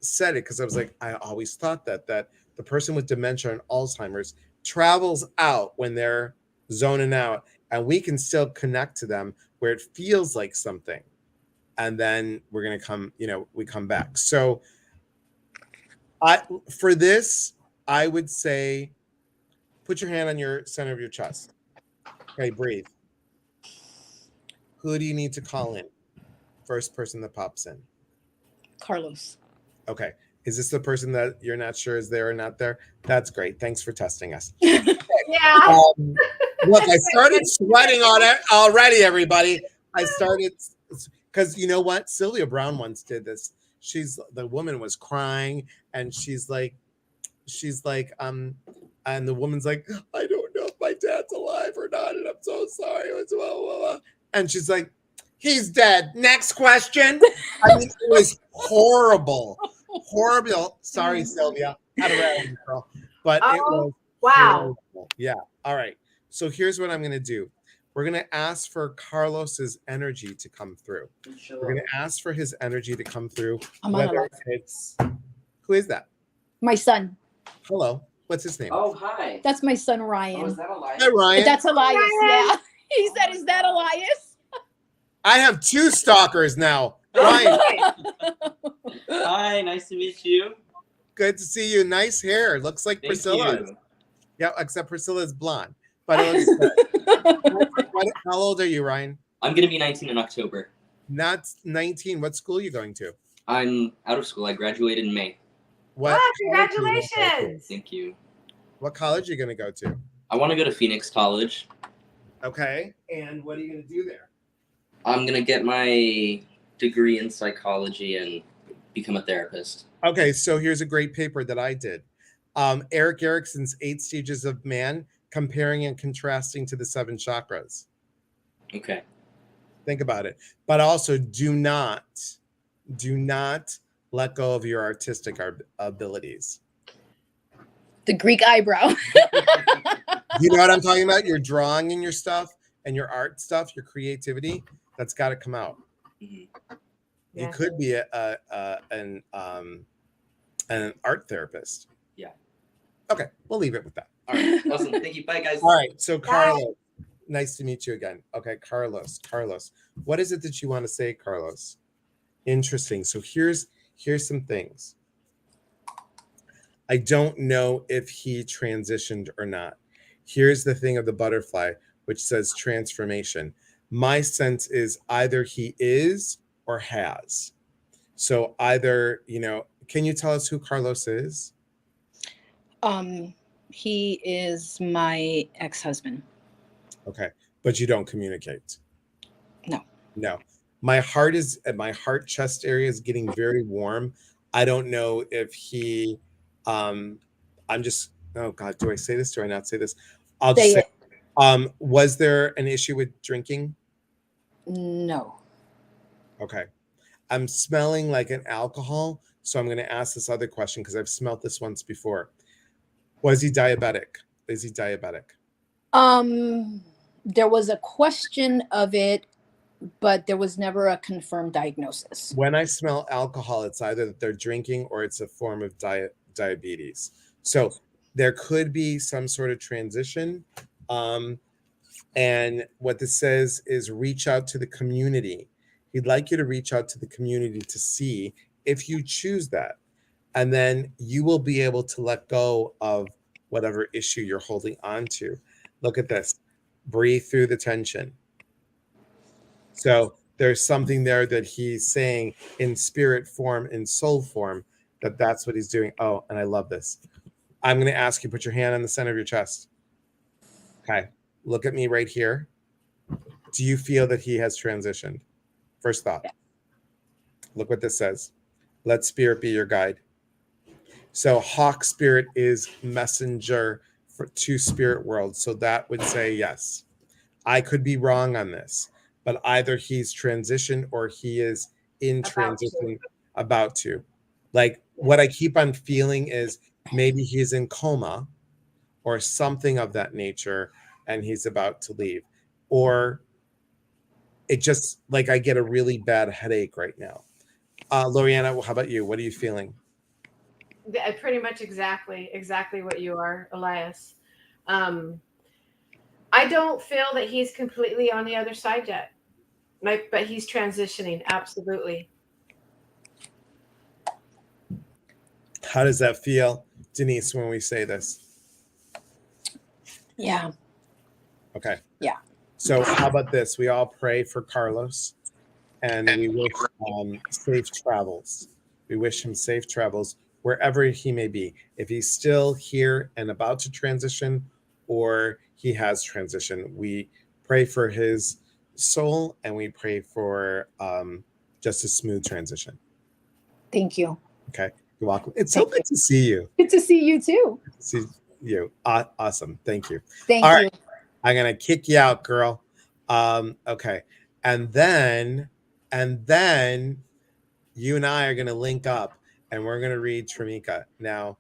A: said it, because I was like, I always thought that the person with dementia and Alzheimer's travels out when they're zoning out, and we can still connect to them where it feels like something, and then we're gonna come, we come back. So for this, I would say put your hand on your center of your chest. Okay, breathe. Who do you need to call in? First person that pops in.
E: Carlos.
A: Okay. Is this the person that you're not sure is there or not there? That's great. Thanks for testing us.
B: Yeah.
A: Look, I started sweating on it already, everybody. I started because you know what? Sylvia Brown once did this. The woman was crying and she's like, and the woman's like, I don't know if my dad's alive or not, and I'm so sorry. And she's like, he's dead. Next question. I mean, it was horrible. Sorry, Sylvia. Had a rat on the girl. But it was
B: wow.
A: horrible. Yeah. All right. So here's what I'm going to do. We're going to ask for Carlos's energy to come through. We're going to ask for his energy to come through. Whether it's who is that?
E: My son.
A: Hello. What's his name?
F: Oh, hi.
E: That's my son, Ryan.
F: Oh, is that Elias?
A: Hi, Ryan.
E: That's Elias. Yeah. He said, "Is that Elias?"
A: I have two stalkers now. Ryan,
F: Hi, nice to meet you.
A: good to see you. Nice hair. Looks like
F: Thank
A: Priscilla's.
F: you.
A: Yeah, except Priscilla's blonde. But it looks good. How old are you, Ryan?
F: I'm going to be 19 in October.
A: Not 19. What school are you going to?
F: I'm out of school. I graduated in May.
A: What?
B: Congratulations.
F: Thank you.
A: What college are you going to go to?
F: I want to go to Phoenix College.
A: Okay. And what are you going to do there?
F: I'm gonna get my degree in psychology and become a therapist.
A: Okay. So here's a great paper that I did. Eric Erickson's 8 Stages of Man, comparing and contrasting to the 7 chakras.
F: Okay.
A: Think about it. But also do not let go of your artistic abilities.
E: The Greek eyebrow.
A: You know what I'm talking about? Your drawing and your stuff and your art stuff, your creativity, that's got to come out.
F: Mhm.
A: You
B: Yeah.
A: could be an art therapist.
F: Yeah.
A: Okay, we'll leave it with that.
F: All right. Awesome. Thank you. Bye, guys.
A: All right. So Carlos, nice to meet you again. Okay, Carlos, what is it that you want to say, Carlos? Interesting. So here's some things. I don't know if he transitioned or not. Here's the thing of the butterfly, which says transformation. My sense is either he is or has. So either, can you tell us who Carlos is?
E: He is my ex-husband.
A: Okay. But you don't communicate.
E: No.
A: My heart chest area is getting very warm. I don't know if he I'm just, oh God, do I say this? Do I not say this? I'll just say was there an issue with drinking?
E: No.
A: Okay. I'm smelling like an alcohol, so I'm going to ask this other question because I've smelled this once before. Was he diabetic? Is he diabetic?
E: There was a question of it, but there was never a confirmed diagnosis.
A: When I smell alcohol, it's either that they're drinking or it's a form of diabetes. So there could be some sort of transition. And what this says is reach out to the community. He'd like you to reach out to the community to see if you choose that. And then you will be able to let go of whatever issue you're holding on to. Look at this. Breathe through the tension. So there's something there that he's saying in spirit form, in soul form, that's what he's doing. Oh, and I love this. I'm going to ask you, put your hand on the center of your chest. Okay. Look at me right here. Do you feel that he has transitioned? First thought.
E: Yeah.
A: Look what this says. Let spirit be your guide. So hawk spirit is messenger to spirit world. So that would say yes. I could be wrong on this, but either he's transitioned or he is in transition, about to. Like what I keep on feeling is maybe he's in coma or something of that nature and he's about to leave. Or it just like I get a really bad headache right now. Loriana, how about you? What are you feeling?
B: Pretty much exactly what you are, Elias. I don't feel that he's completely on the other side yet, but he's transitioning. Absolutely.
A: How does that feel, Denise, when we say this?
E: Yeah.
A: Okay.
E: Yeah.
A: So how about this? We all pray for Carlos and we wish safe travels. We wish him safe travels wherever he may be. If he's still here and about to transition or he has transitioned, we pray for his soul and we pray for just a smooth transition.
E: Thank you.
A: Okay. You're welcome. It's so good to see you.
E: Good to see you too.
A: See you. Awesome. Thank you.
E: Thank
A: All
E: you.
A: right. I'm going to kick you out, girl. Okay. And then you and I are going to link up and we're going to read Tramika. Now,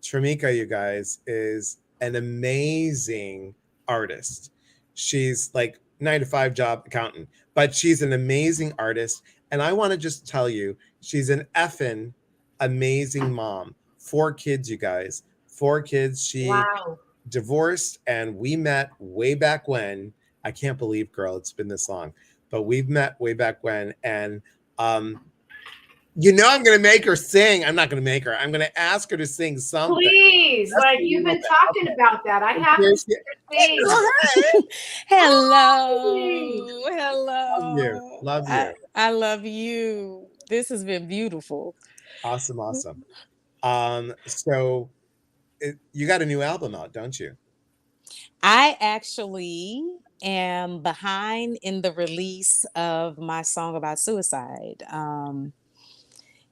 A: Tramika, you guys, is an amazing artist. She's like 9-to-5 job accountant, but she's an amazing artist. And I want to just tell you, she's an effing amazing mom. 4 kids, you guys. 4 kids. She divorced and we met way back when. I can't believe, girl, it's been this long, but we've met way back when. And I'm gonna make her sing. I'm not gonna make her. I'm gonna ask her to sing something.
B: Please, like you've been talking about that. I have to sing.
G: Hello.
A: Love you.
G: I love you. This has been beautiful.
A: Awesome. So you got a new album out, don't you?
G: I actually am behind in the release of my song about suicide. And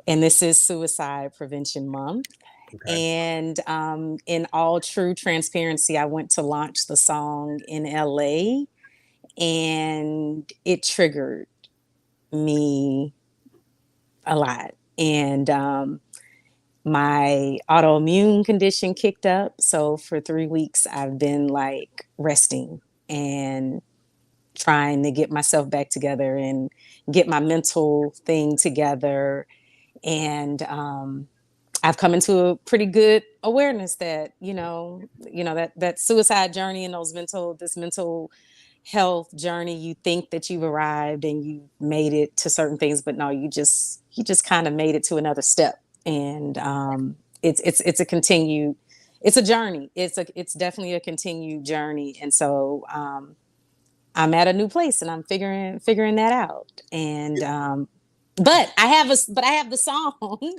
G: this is Suicide Prevention Month.
A: Okay.
G: And in all true transparency, I went to launch the song in LA, and it triggered me a lot. And my autoimmune condition kicked up. So for 3 weeks, I've been like resting and trying to get myself back together and get my mental thing together. And I've come into a pretty good awareness that, that suicide journey and this mental health journey, you think that you've arrived and you've made it to certain things, but no, you just kind of made it to another step. And it's a continued, it's a journey. It's definitely a continued journey. And so I'm at a new place and I'm figuring that out. And but I have the song
A: Okay.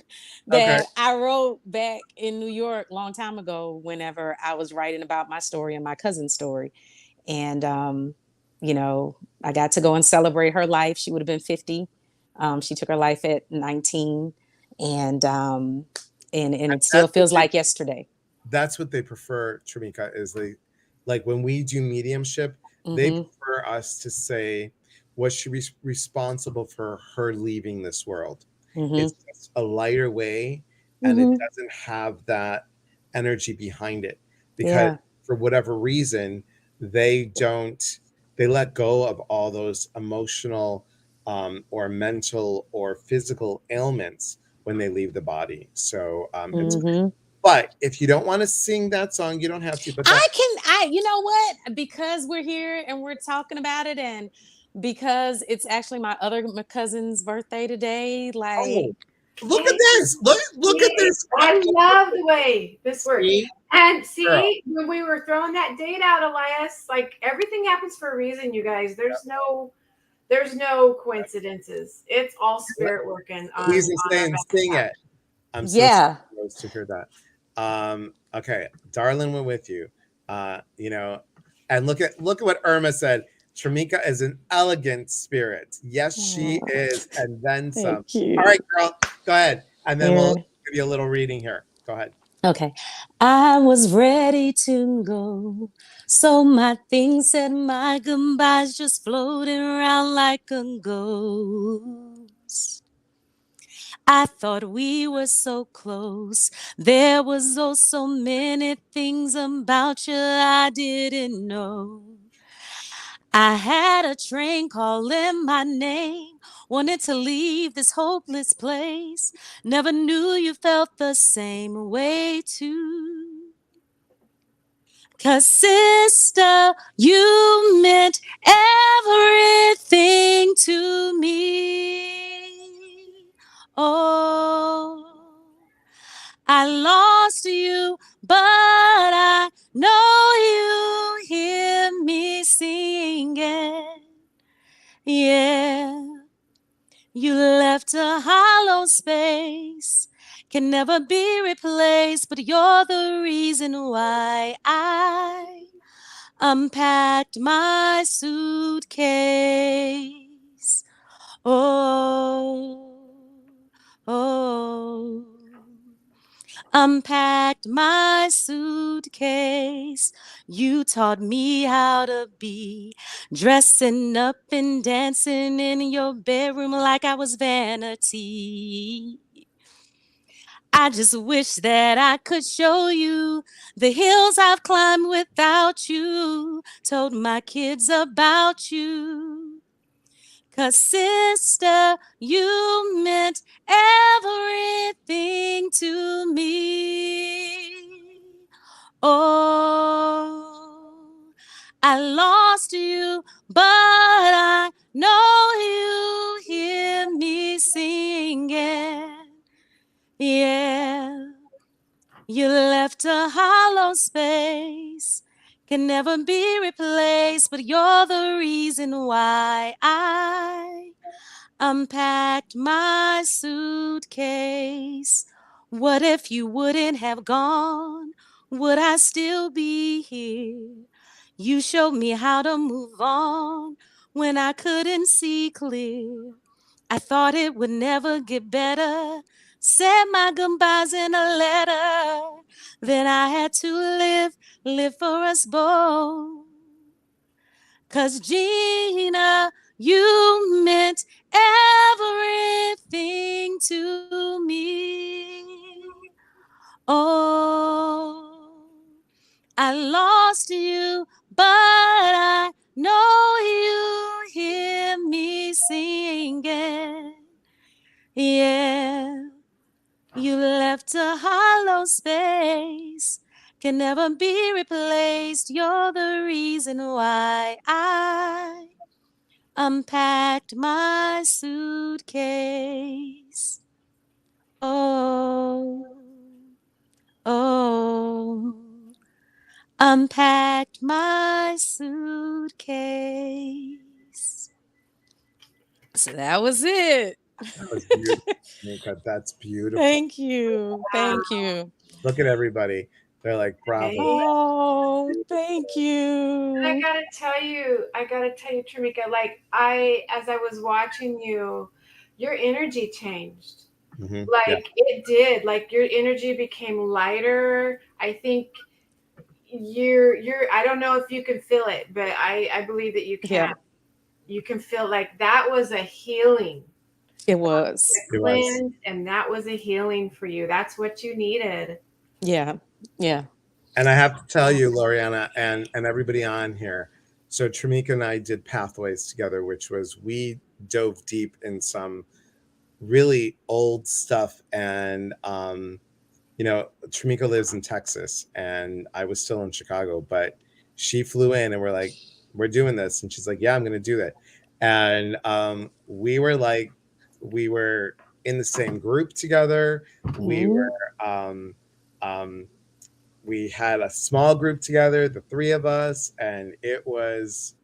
G: that I wrote back in New York long time ago whenever I was writing about my story and my cousin's story. And I got to go and celebrate her life. She would have been 50. She took her life at 19. And it still
A: That's what
G: feels like yesterday.
A: that's what they prefer, Tramika, is they like when we do mediumship, they
G: Mm-hmm.
A: prefer us to say, was she responsible for her leaving this world?
G: Mm-hmm.
A: It's just a lighter way, and it
G: Mm-hmm.
A: doesn't have that energy behind it because
G: Yeah.
A: for whatever reason they let go of all those emotional or mental or physical ailments when they leave the body. So it's
G: Mm-hmm.
A: but if you don't want to sing that song, you don't have to. But that,
G: You know what? Because we're here and we're talking about it, and because it's actually my cousin's birthday today,
A: oh,
G: like,
A: look at this! Look at this!
B: I love the way this works.
A: See?
B: And
A: Girl.
B: see, when we were throwing that date out, Elias, like everything happens for a reason, you guys. There's no coincidences. It's all spirit working on
A: He's
B: our
A: saying sing
B: behalf.
A: it. I'm so
G: yeah.
A: excited to hear that. Okay, darling, we're with you. And look at what Irma said. Tramika is an elegant spirit. Yes, she
G: Aw,
A: is, and then some.
G: thank you.
A: All right, girl, go ahead, and then we'll
G: Yeah.
A: give you a little reading here. Go ahead.
G: Okay. I was ready to go. So my things said my goodbyes, just floating around like a ghost. I thought we were so close. There was oh so many things about you I didn't know. I had a train calling my name, wanted to leave this hopeless place. Never knew you felt the same way too. 'Cause sister, you meant everything to me. Oh, I lost you, but I know you hear me singing. Yeah, you left a hollow space, can never be replaced, but you're the reason why I unpacked my suitcase. Oh, oh. Unpacked my suitcase. You taught me how to be, dressing up and dancing in your bedroom like I was vanity. I just wish that I could show you the hills I've climbed without you, told my kids about you. 'Cause sister, you meant everything to me. Oh, I lost you, but I know you hear me singing. Yeah, you left a hollow space, can never be replaced, but you're the reason why I unpacked my suitcase. What if you wouldn't have gone? Would I still be here? You showed me how to move on when I couldn't see clear. I thought it would never get better. Said my goodbyes in a letter. Then I had to live for us both. 'Cause Gina, you meant everything to me. Oh, I lost you, but I know you hear me singing. Yeah, you left a hollow space, can never be replaced. You're the reason why I unpacked my suitcase. Oh, oh, unpacked my suitcase. So that was it.
A: That was beautiful, Tamika. That's beautiful.
G: Thank you. Thank you.
A: Look at everybody. They're like, bravo.
G: Oh, thank
B: And I
G: you.
B: gotta tell you, Trimika, like as I was watching you, your energy changed.
A: Mhm.
B: Like it did. Like your energy became lighter. I think you're I don't know if you can feel it, but I believe that you can.
G: Yeah,
B: You can feel like that was a healing.
G: it was.
A: It was.
B: Cleanse, and that was a healing for you. That's what you needed.
G: Yeah, yeah.
A: And I have to tell you, Loriana, and everybody on here. So Tramika and I did Pathways together, which was we dove deep in some really old stuff. And you know, Tramika lives in Texas, and I was still in Chicago, but she flew in, and we're like, we're doing this, and she's like, yeah, I'm going to do it. And we were like, we were in the same group together. We
G: Mhm.
A: were we had a small group together, the three of us, and it was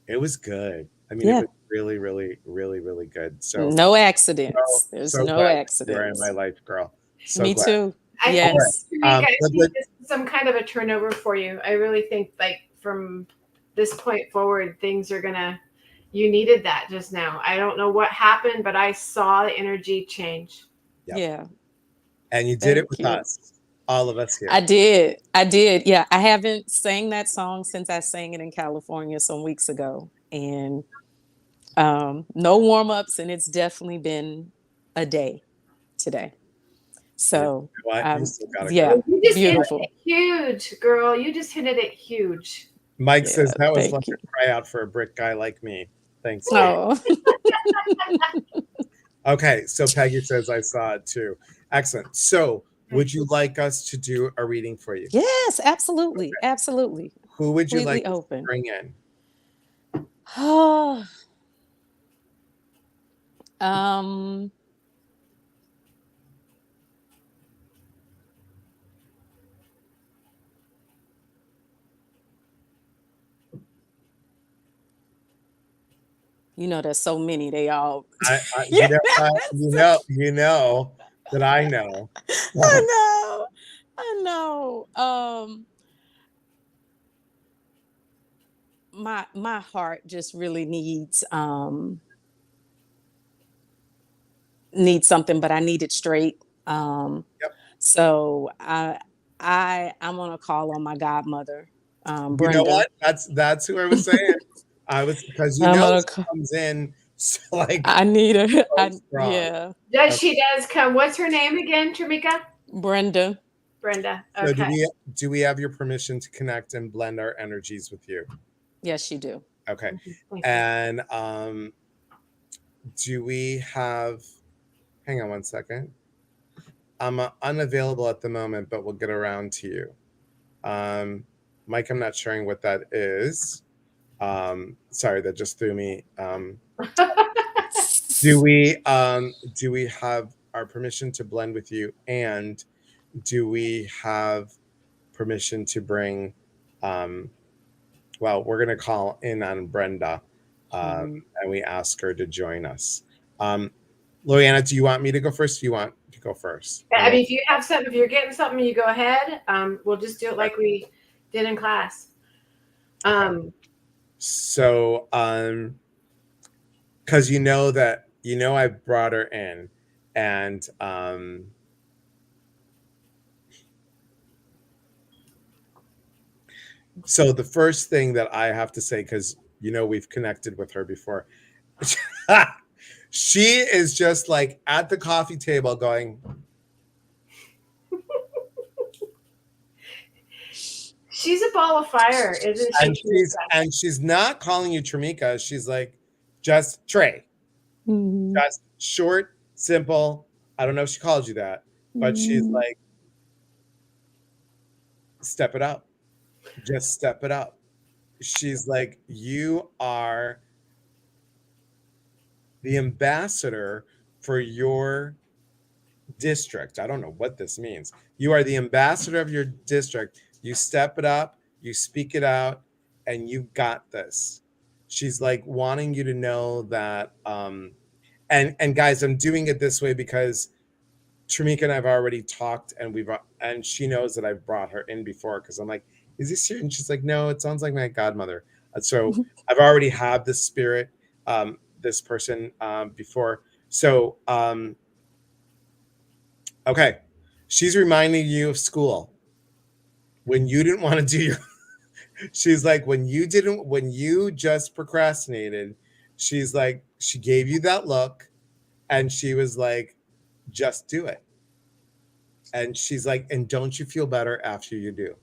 A: good. I mean,
G: Yeah.
A: it was really, really, really, really good. So
G: No accidents. There's
A: so
G: no
A: glad you're in
G: accidents.
A: my life, girl. So
G: Me
A: glad.
G: too.
B: I
G: Yes.
B: think, Tramika, I
A: but
B: think this is some kind of a turnover for you. I really think like from this point forward, things are gonna. You needed that just now. I don't know what happened, but I saw the energy change.
A: Yep.
G: Yeah.
A: And you did it
G: Thank
A: with
G: you.
A: us, all of us here.
G: I did. I did. Yeah. I haven't sang that song since I sang it in California some weeks ago. And no warm-ups, and it's definitely been a day today. So
A: What? You still gotta
G: yeah,
A: go.
B: You just
G: beautiful.
B: hit it huge, girl. You just hit it huge.
A: Mike
G: Yeah,
A: says that was
G: thank
A: like
G: you.
A: a cry out for a brick guy like me. Thanks. Mike.
G: Oh,
A: Okay, so Peggy says I saw it too. Excellent. So, would you like us to do a reading for you?
G: yes, absolutely. Absolutely.
A: Who would you like
G: Completely
A: us to
G: open.
A: bring in?
G: Oh. Um, you know, there's so many. They all
A: You know that I know.
G: I know. My heart just really needs something, but I need it straight.
A: Yep.
G: So I'm gonna call on my godmother,
A: You
G: Brenda.
A: know what? That's who I was saying. I was because you
G: I'm
A: know
G: gonna
A: she comes in so like
G: I need her.
A: so strong.
G: Yeah,
B: Yes, she does come. What's her name again, Tramika?
G: Brenda.
B: Brenda.
A: So
B: Okay.
A: do we have your permission to connect and blend our energies with you?
G: Yes, you do.
A: Okay.
B: Thank you.
A: And do we have hang on one second. I'm unavailable at the moment, but we'll get around to you. Mike, I'm not sharing what that is. Sorry, that just threw me. Do we have our permission to blend with you, and do we have permission to bring well, we're going to call in on Brenda and we ask her to join us. Loriana, do you want me to go first? Do you want to go first?
B: I mean, if you have something, if you're getting something, you go ahead. We'll just do it like we did in class.
A: So, because I brought her in, and so the first thing that I have to say, because we've connected with her before, she is just like at the coffee table going,
B: She's a ball of fire, isn't she?
A: and she's not calling you Tramika. She's like, just Trey.
G: Mhm.
A: Just short, simple. I don't know if she called you that, but she's
G: Mhm.
A: like, step it up. Just step it up. She's like, you are the ambassador for your district. I don't know what this means. You are the ambassador of your district. You step it up, you speak it out, and you got this. She's like wanting you to know that and guys, I'm doing it this way because Tramika and I've already talked, and she knows that I've brought her in before because I'm like, is this your? And she's like, no, it sounds like my godmother. And so I've already had this spirit, this person before. So okay, she's reminding you of school when you didn't want to do your. She's like when you just procrastinated. She's like she gave you that look, and she was like, just do it. And she's like, and don't you feel better after you do?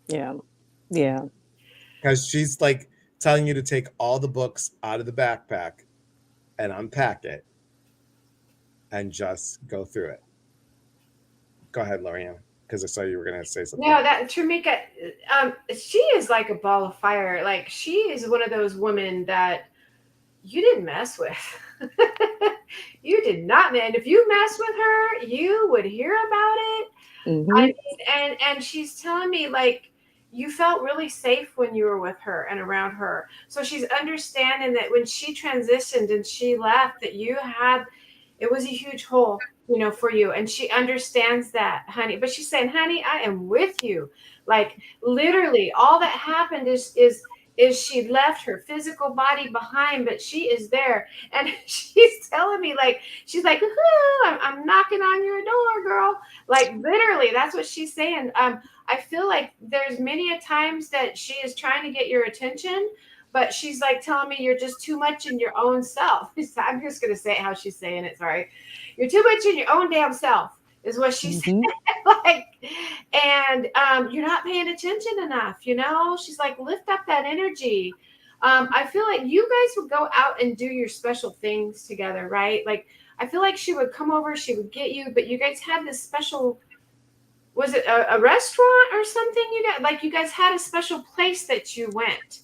G: Yeah. Yeah.
A: Because she's like telling you to take all the books out of the backpack and unpack it and just go through it. Go ahead, Lorianne, because I saw you were going to say something.
B: No, that Tramika, she is like a ball of fire. Like she is one of those women that you didn't mess with. You did not, man. If you mess with her, you would hear about it. I
G: Mhm.
B: mean, and she's telling me like you felt really safe when you were with her and around her. So she's understanding that when she transitioned and she left, that it was a huge hole, for you. And she understands that, honey. But she's saying, honey, I am with you. Like literally all that happened is she left her physical body behind, but she is there. And she's telling me like, she's like, I'm knocking on your door, girl. Like literally, that's what she's saying. I feel like there's many a times that she is trying to get your attention, but she's like telling me you're just too much in your own self. I'm just gonna say it how she's saying it. Sorry, you're too much in your own damn self is what she said.
G: Mhm.
B: Like, and you're not paying attention enough. She's like, lift up that energy. I feel like you guys would go out and do your special things together, right? Like, I feel like she would come over, she would get you, but you guys had this special. Was it a restaurant or something? You guys had a special place that you went.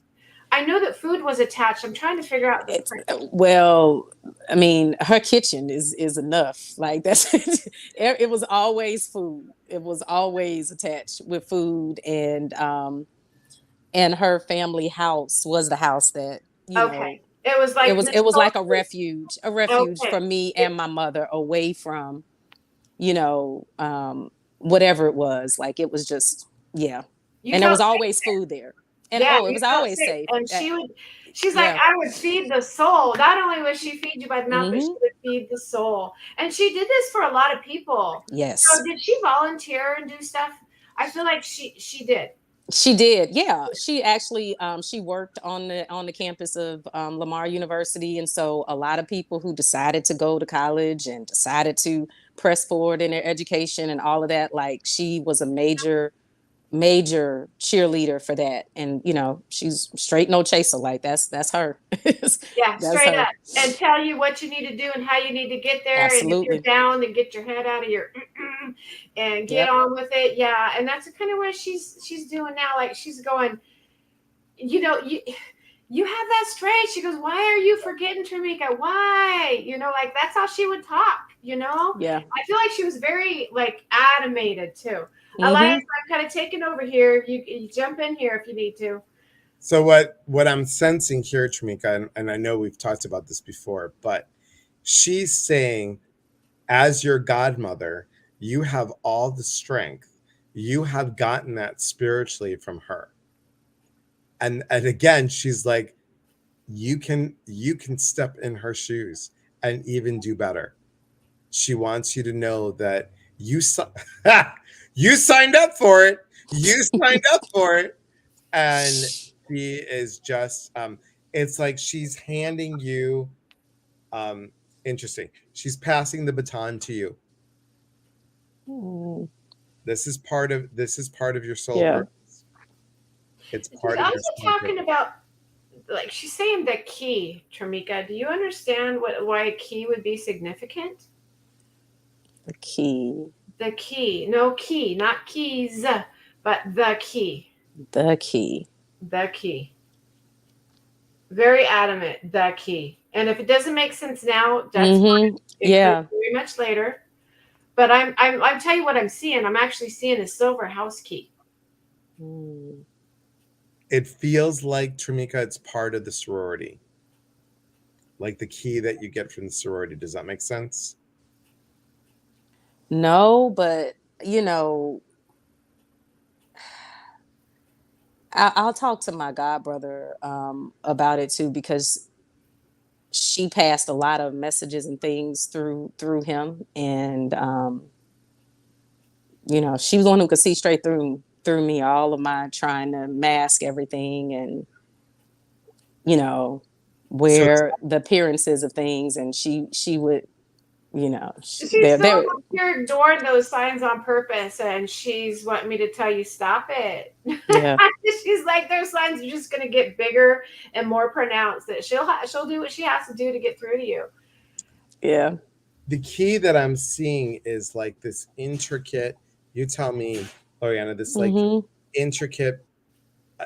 B: I know that food was attached. I'm trying to figure out the
G: It's
B: print.
G: well, I mean, her kitchen is enough. Like that's it was always food. It was always attached with food, and her family house was the house that,
B: Okay. It was
G: it
B: like
G: was
B: this
G: it was like
B: social.
G: a refuge
B: Okay.
G: for me and my mother away from, you know, whatever it was. Like it was just, yeah.
B: You
G: And there was
B: felt safe
G: always
B: there.
G: food there. And
B: Yeah,
G: oh, it
B: you
G: was
B: felt
G: always
B: safe.
G: safe.
B: And she's like,
G: Yeah.
B: I would feed the soul. Not only would she feed you by the mouth, but she
G: Hmm.
B: would feed the soul. And she did this for a lot of people. So
G: Yes.
B: did she volunteer and do stuff? I feel like she did.
G: She did, yeah. She actually she worked on the campus of Lamar University, and so a lot of people who decided to go to college and decided to press forward in their education and all of that, like she was a major cheerleader for that. And she's straight no chaser. Like that's her.
B: Yeah,
G: That's
B: straight
G: her.
B: up. And tell you what you need to do and how you need to get there. And if you're
G: Absolutely.
B: down, then get your head out of your and get
G: Yep.
B: on with it. Yeah. And that's kind of what she's doing now. Like she's going, you have that straight. She goes, why are you forgetting Tramika? Why? Like that's how she would talk.
G: Yeah.
B: I feel like she was very like animated too. Elias,
G: Hmm.
B: I'm kind of taking over here. You jump in here if you need to.
A: So what I'm sensing here, Tramika, and I know we've talked about this before, but she's saying, as your godmother, you have all the strength. You have gotten that spiritually from her. and again, she's like, you can step in her shoes and even do better. She wants you to know that you you signed up for it. You signed up for it. And she is just it's like she's handing you interesting. She's passing the baton to you.
G: Mm,
A: This is part of your soul
G: yeah.
A: purpose. It's
B: She's
A: part of
B: also
A: your soul
B: talking
A: purpose.
B: about, like, she's saying the key, Tramika. Do you understand why key would be significant?
G: The key.
B: The key. No key, not keys, but the key.
G: The key.
B: The key. Very adamant, the key. And if it doesn't make sense now, that's fine. It
G: Yeah.
B: could very much later. But I'm tell you what I'm seeing. I'm actually seeing a silver house key.
G: Mm.
A: It feels like, Tramika, it's part of the sorority. Like the key that you get from the sorority. Does that make sense?
G: No, but you know, I'll talk to my god brother about it too, because she passed a lot of messages and things through him, and you know, she was the one who could see straight through me, all of my trying to mask everything, and you know,
A: So
G: where the appearances of things, and she would, you know,
B: She's so like you're ignoring those signs on purpose, and she's wanting me to tell you stop it.
G: Yeah.
B: She's like, those signs are just going to get bigger and more pronounced. That she'll do what she has to do to get through to you.
G: Yeah.
A: the key that I'm seeing is like this intricate, you tell me, Oriana, this like intricate,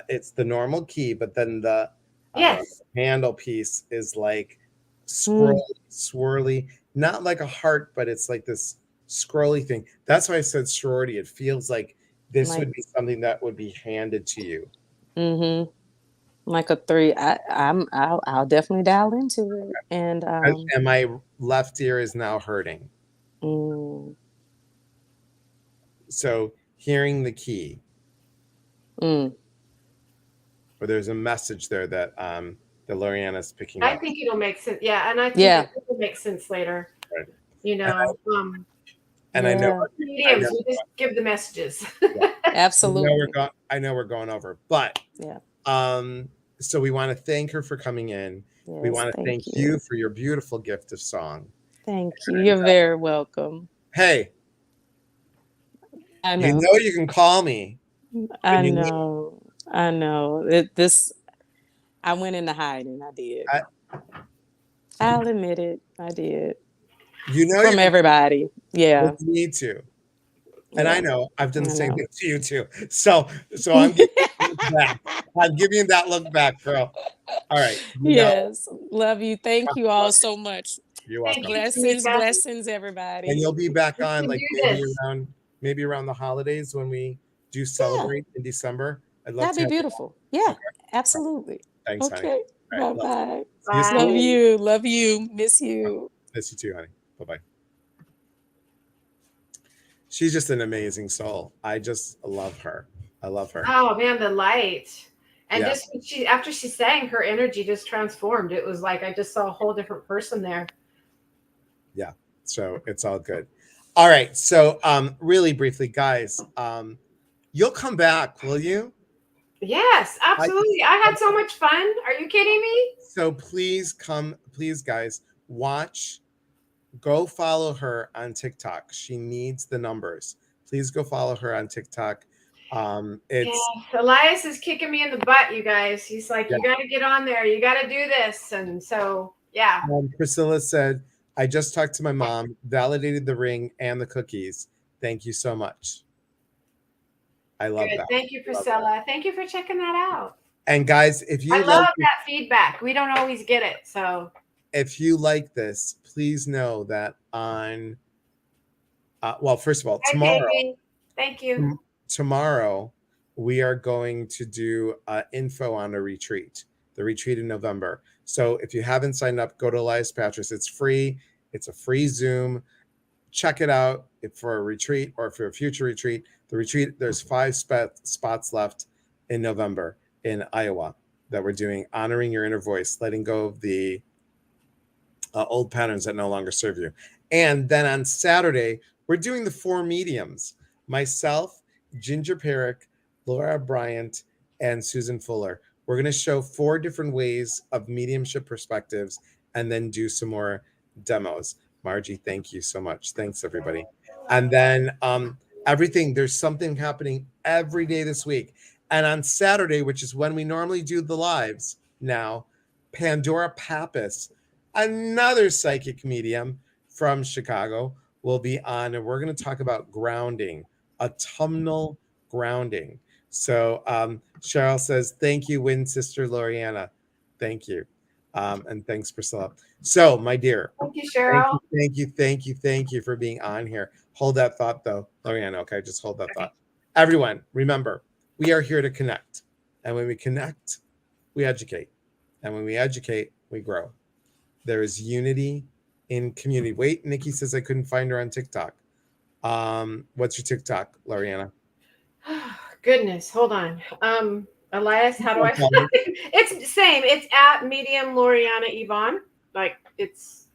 A: it's the normal key, but then the
B: Yes.
A: handle piece is like swirly, not like a heart, but it's like this scrolly thing. That's why I said sorority. It feels like this would be something that would be handed to you.
G: Mm-hmm. Like a 3. I'll definitely dial into it. And
A: my left ear is now hurting. So hearing the key. Or there's a message there that Loriana's picking up.
B: I think it'll make sense. Yeah, and I think it will make sense later.
A: Right.
B: You know.
A: And I know
B: mediums, we just give the messages.
G: Absolutely.
A: I know we're going over, but so we want to thank her for coming in.
G: Yes,
A: we want to thank you for your beautiful gift of song.
G: Thank you. You're very welcome.
A: Hey,
G: I know.
A: You know you can call me.
G: I know. I know. I went into hiding. I did. I'll admit it. I did.
A: You know,
G: from everybody. Yeah.
A: You need to. And I know I've done the same thing to you too. So I'm giving you back. I'm giving you that look back, girl. All right.
G: Yes. Love you. Thank you all so much.
A: You're welcome.
G: Blessings, everybody.
A: And you'll be back on like maybe around the holidays when we do celebrate in December. I'd love
G: That'd be beautiful. Yeah, absolutely.
A: Thanks,
G: honey.
A: Right,
G: bye.
A: Love
G: you. Love you. Miss you.
A: Miss you too, honey. Bye-bye. She's just an amazing soul. I just love her. I love her.
B: Oh man, the light. And just after she sang, her energy just transformed. It was like I just saw a whole different person there.
A: Yeah. So it's all good. All right. So really briefly, guys, you'll come back, will you?
B: Yes, absolutely. I had so much fun. Are you kidding me?
A: So please come, guys, watch. Go follow her on TikTok. She needs the numbers. Please go follow her on TikTok.
B: Elias is kicking me in the butt, you guys. He's like, you got to get on there. You got to do this. And so, yeah.
A: Priscilla said, I just talked to my mom, validated the ring and the cookies. Thank you so much. I love that.
B: Thank you, Priscilla. Thank you for checking that out.
A: And guys, if you
B: I love that feedback. We don't always get it. So
A: if you like this, please know that on well, first of all, tomorrow.
B: Thank you.
A: Tomorrow we are going to do info on a retreat, the retreat in November. So if you haven't signed up, go to Elias Patras. It's free. It's a free Zoom. Check it out for a retreat or for a future retreat. The retreat, there's 5 spots left in November. in Iowa that we're doing, honoring your inner voice, letting go of the old patterns that no longer serve you. And then on Saturday, we're doing the 4 mediums. Myself, Ginger Perrick, Laura Bryant, and Susan Fuller. We're going to show 4 different ways of mediumship perspectives and then do some more demos. Margie, thank you so much. Thanks, everybody. And then everything, there's something happening every day this week. And on Saturday, which is when we normally do the lives now, Pandora Pappas, another psychic medium from Chicago, will be on, and we're going to talk about grounding, autumnal grounding. So Cheryl says, thank you, Win Sister Loriana. Thank you. And thanks, Priscilla. So, my dear.
B: Thank you, Cheryl.
A: Thank you for being on here. Hold that thought, though, Loriana. Okay, just hold that thought. Everyone, remember, we are here to connect. And when we connect, we educate. And when we educate, we grow. There is unity in community. Wait, Nikki says I couldn't find her on TikTok. What's your TikTok, Loriana?
B: Goodness, hold on. Elias, how do I find it? It's the same. It's at Medium Loriana Yvonne. Like it's.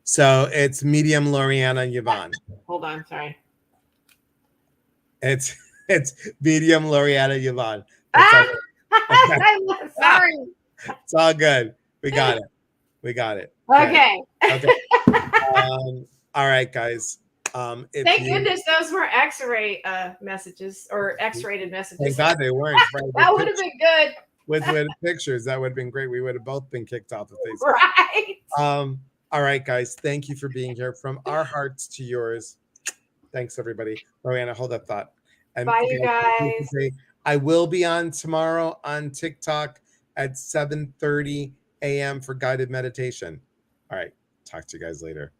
A: So it's Medium Loriana Yvonne.
B: Hold on, sorry.
A: It's Medium Loriana Yvonne.
B: Sorry.
A: It's all good. We got it.
B: Okay.
A: Okay. All right, guys.
B: Thank goodness those were X-ray messages or X-rated messages.
A: Thank God they weren't. Right?
B: That would have been good.
A: With pictures, that would have been great. We would have both been kicked off of Facebook.
B: Right.
A: All right, guys. Thank you for being here. From our hearts to yours. Thanks, everybody. Loriana, hold that thought. And
B: bye, you guys.
A: I will be on tomorrow on TikTok at 7:30 a.m. for guided meditation. All right. Talk to you guys later.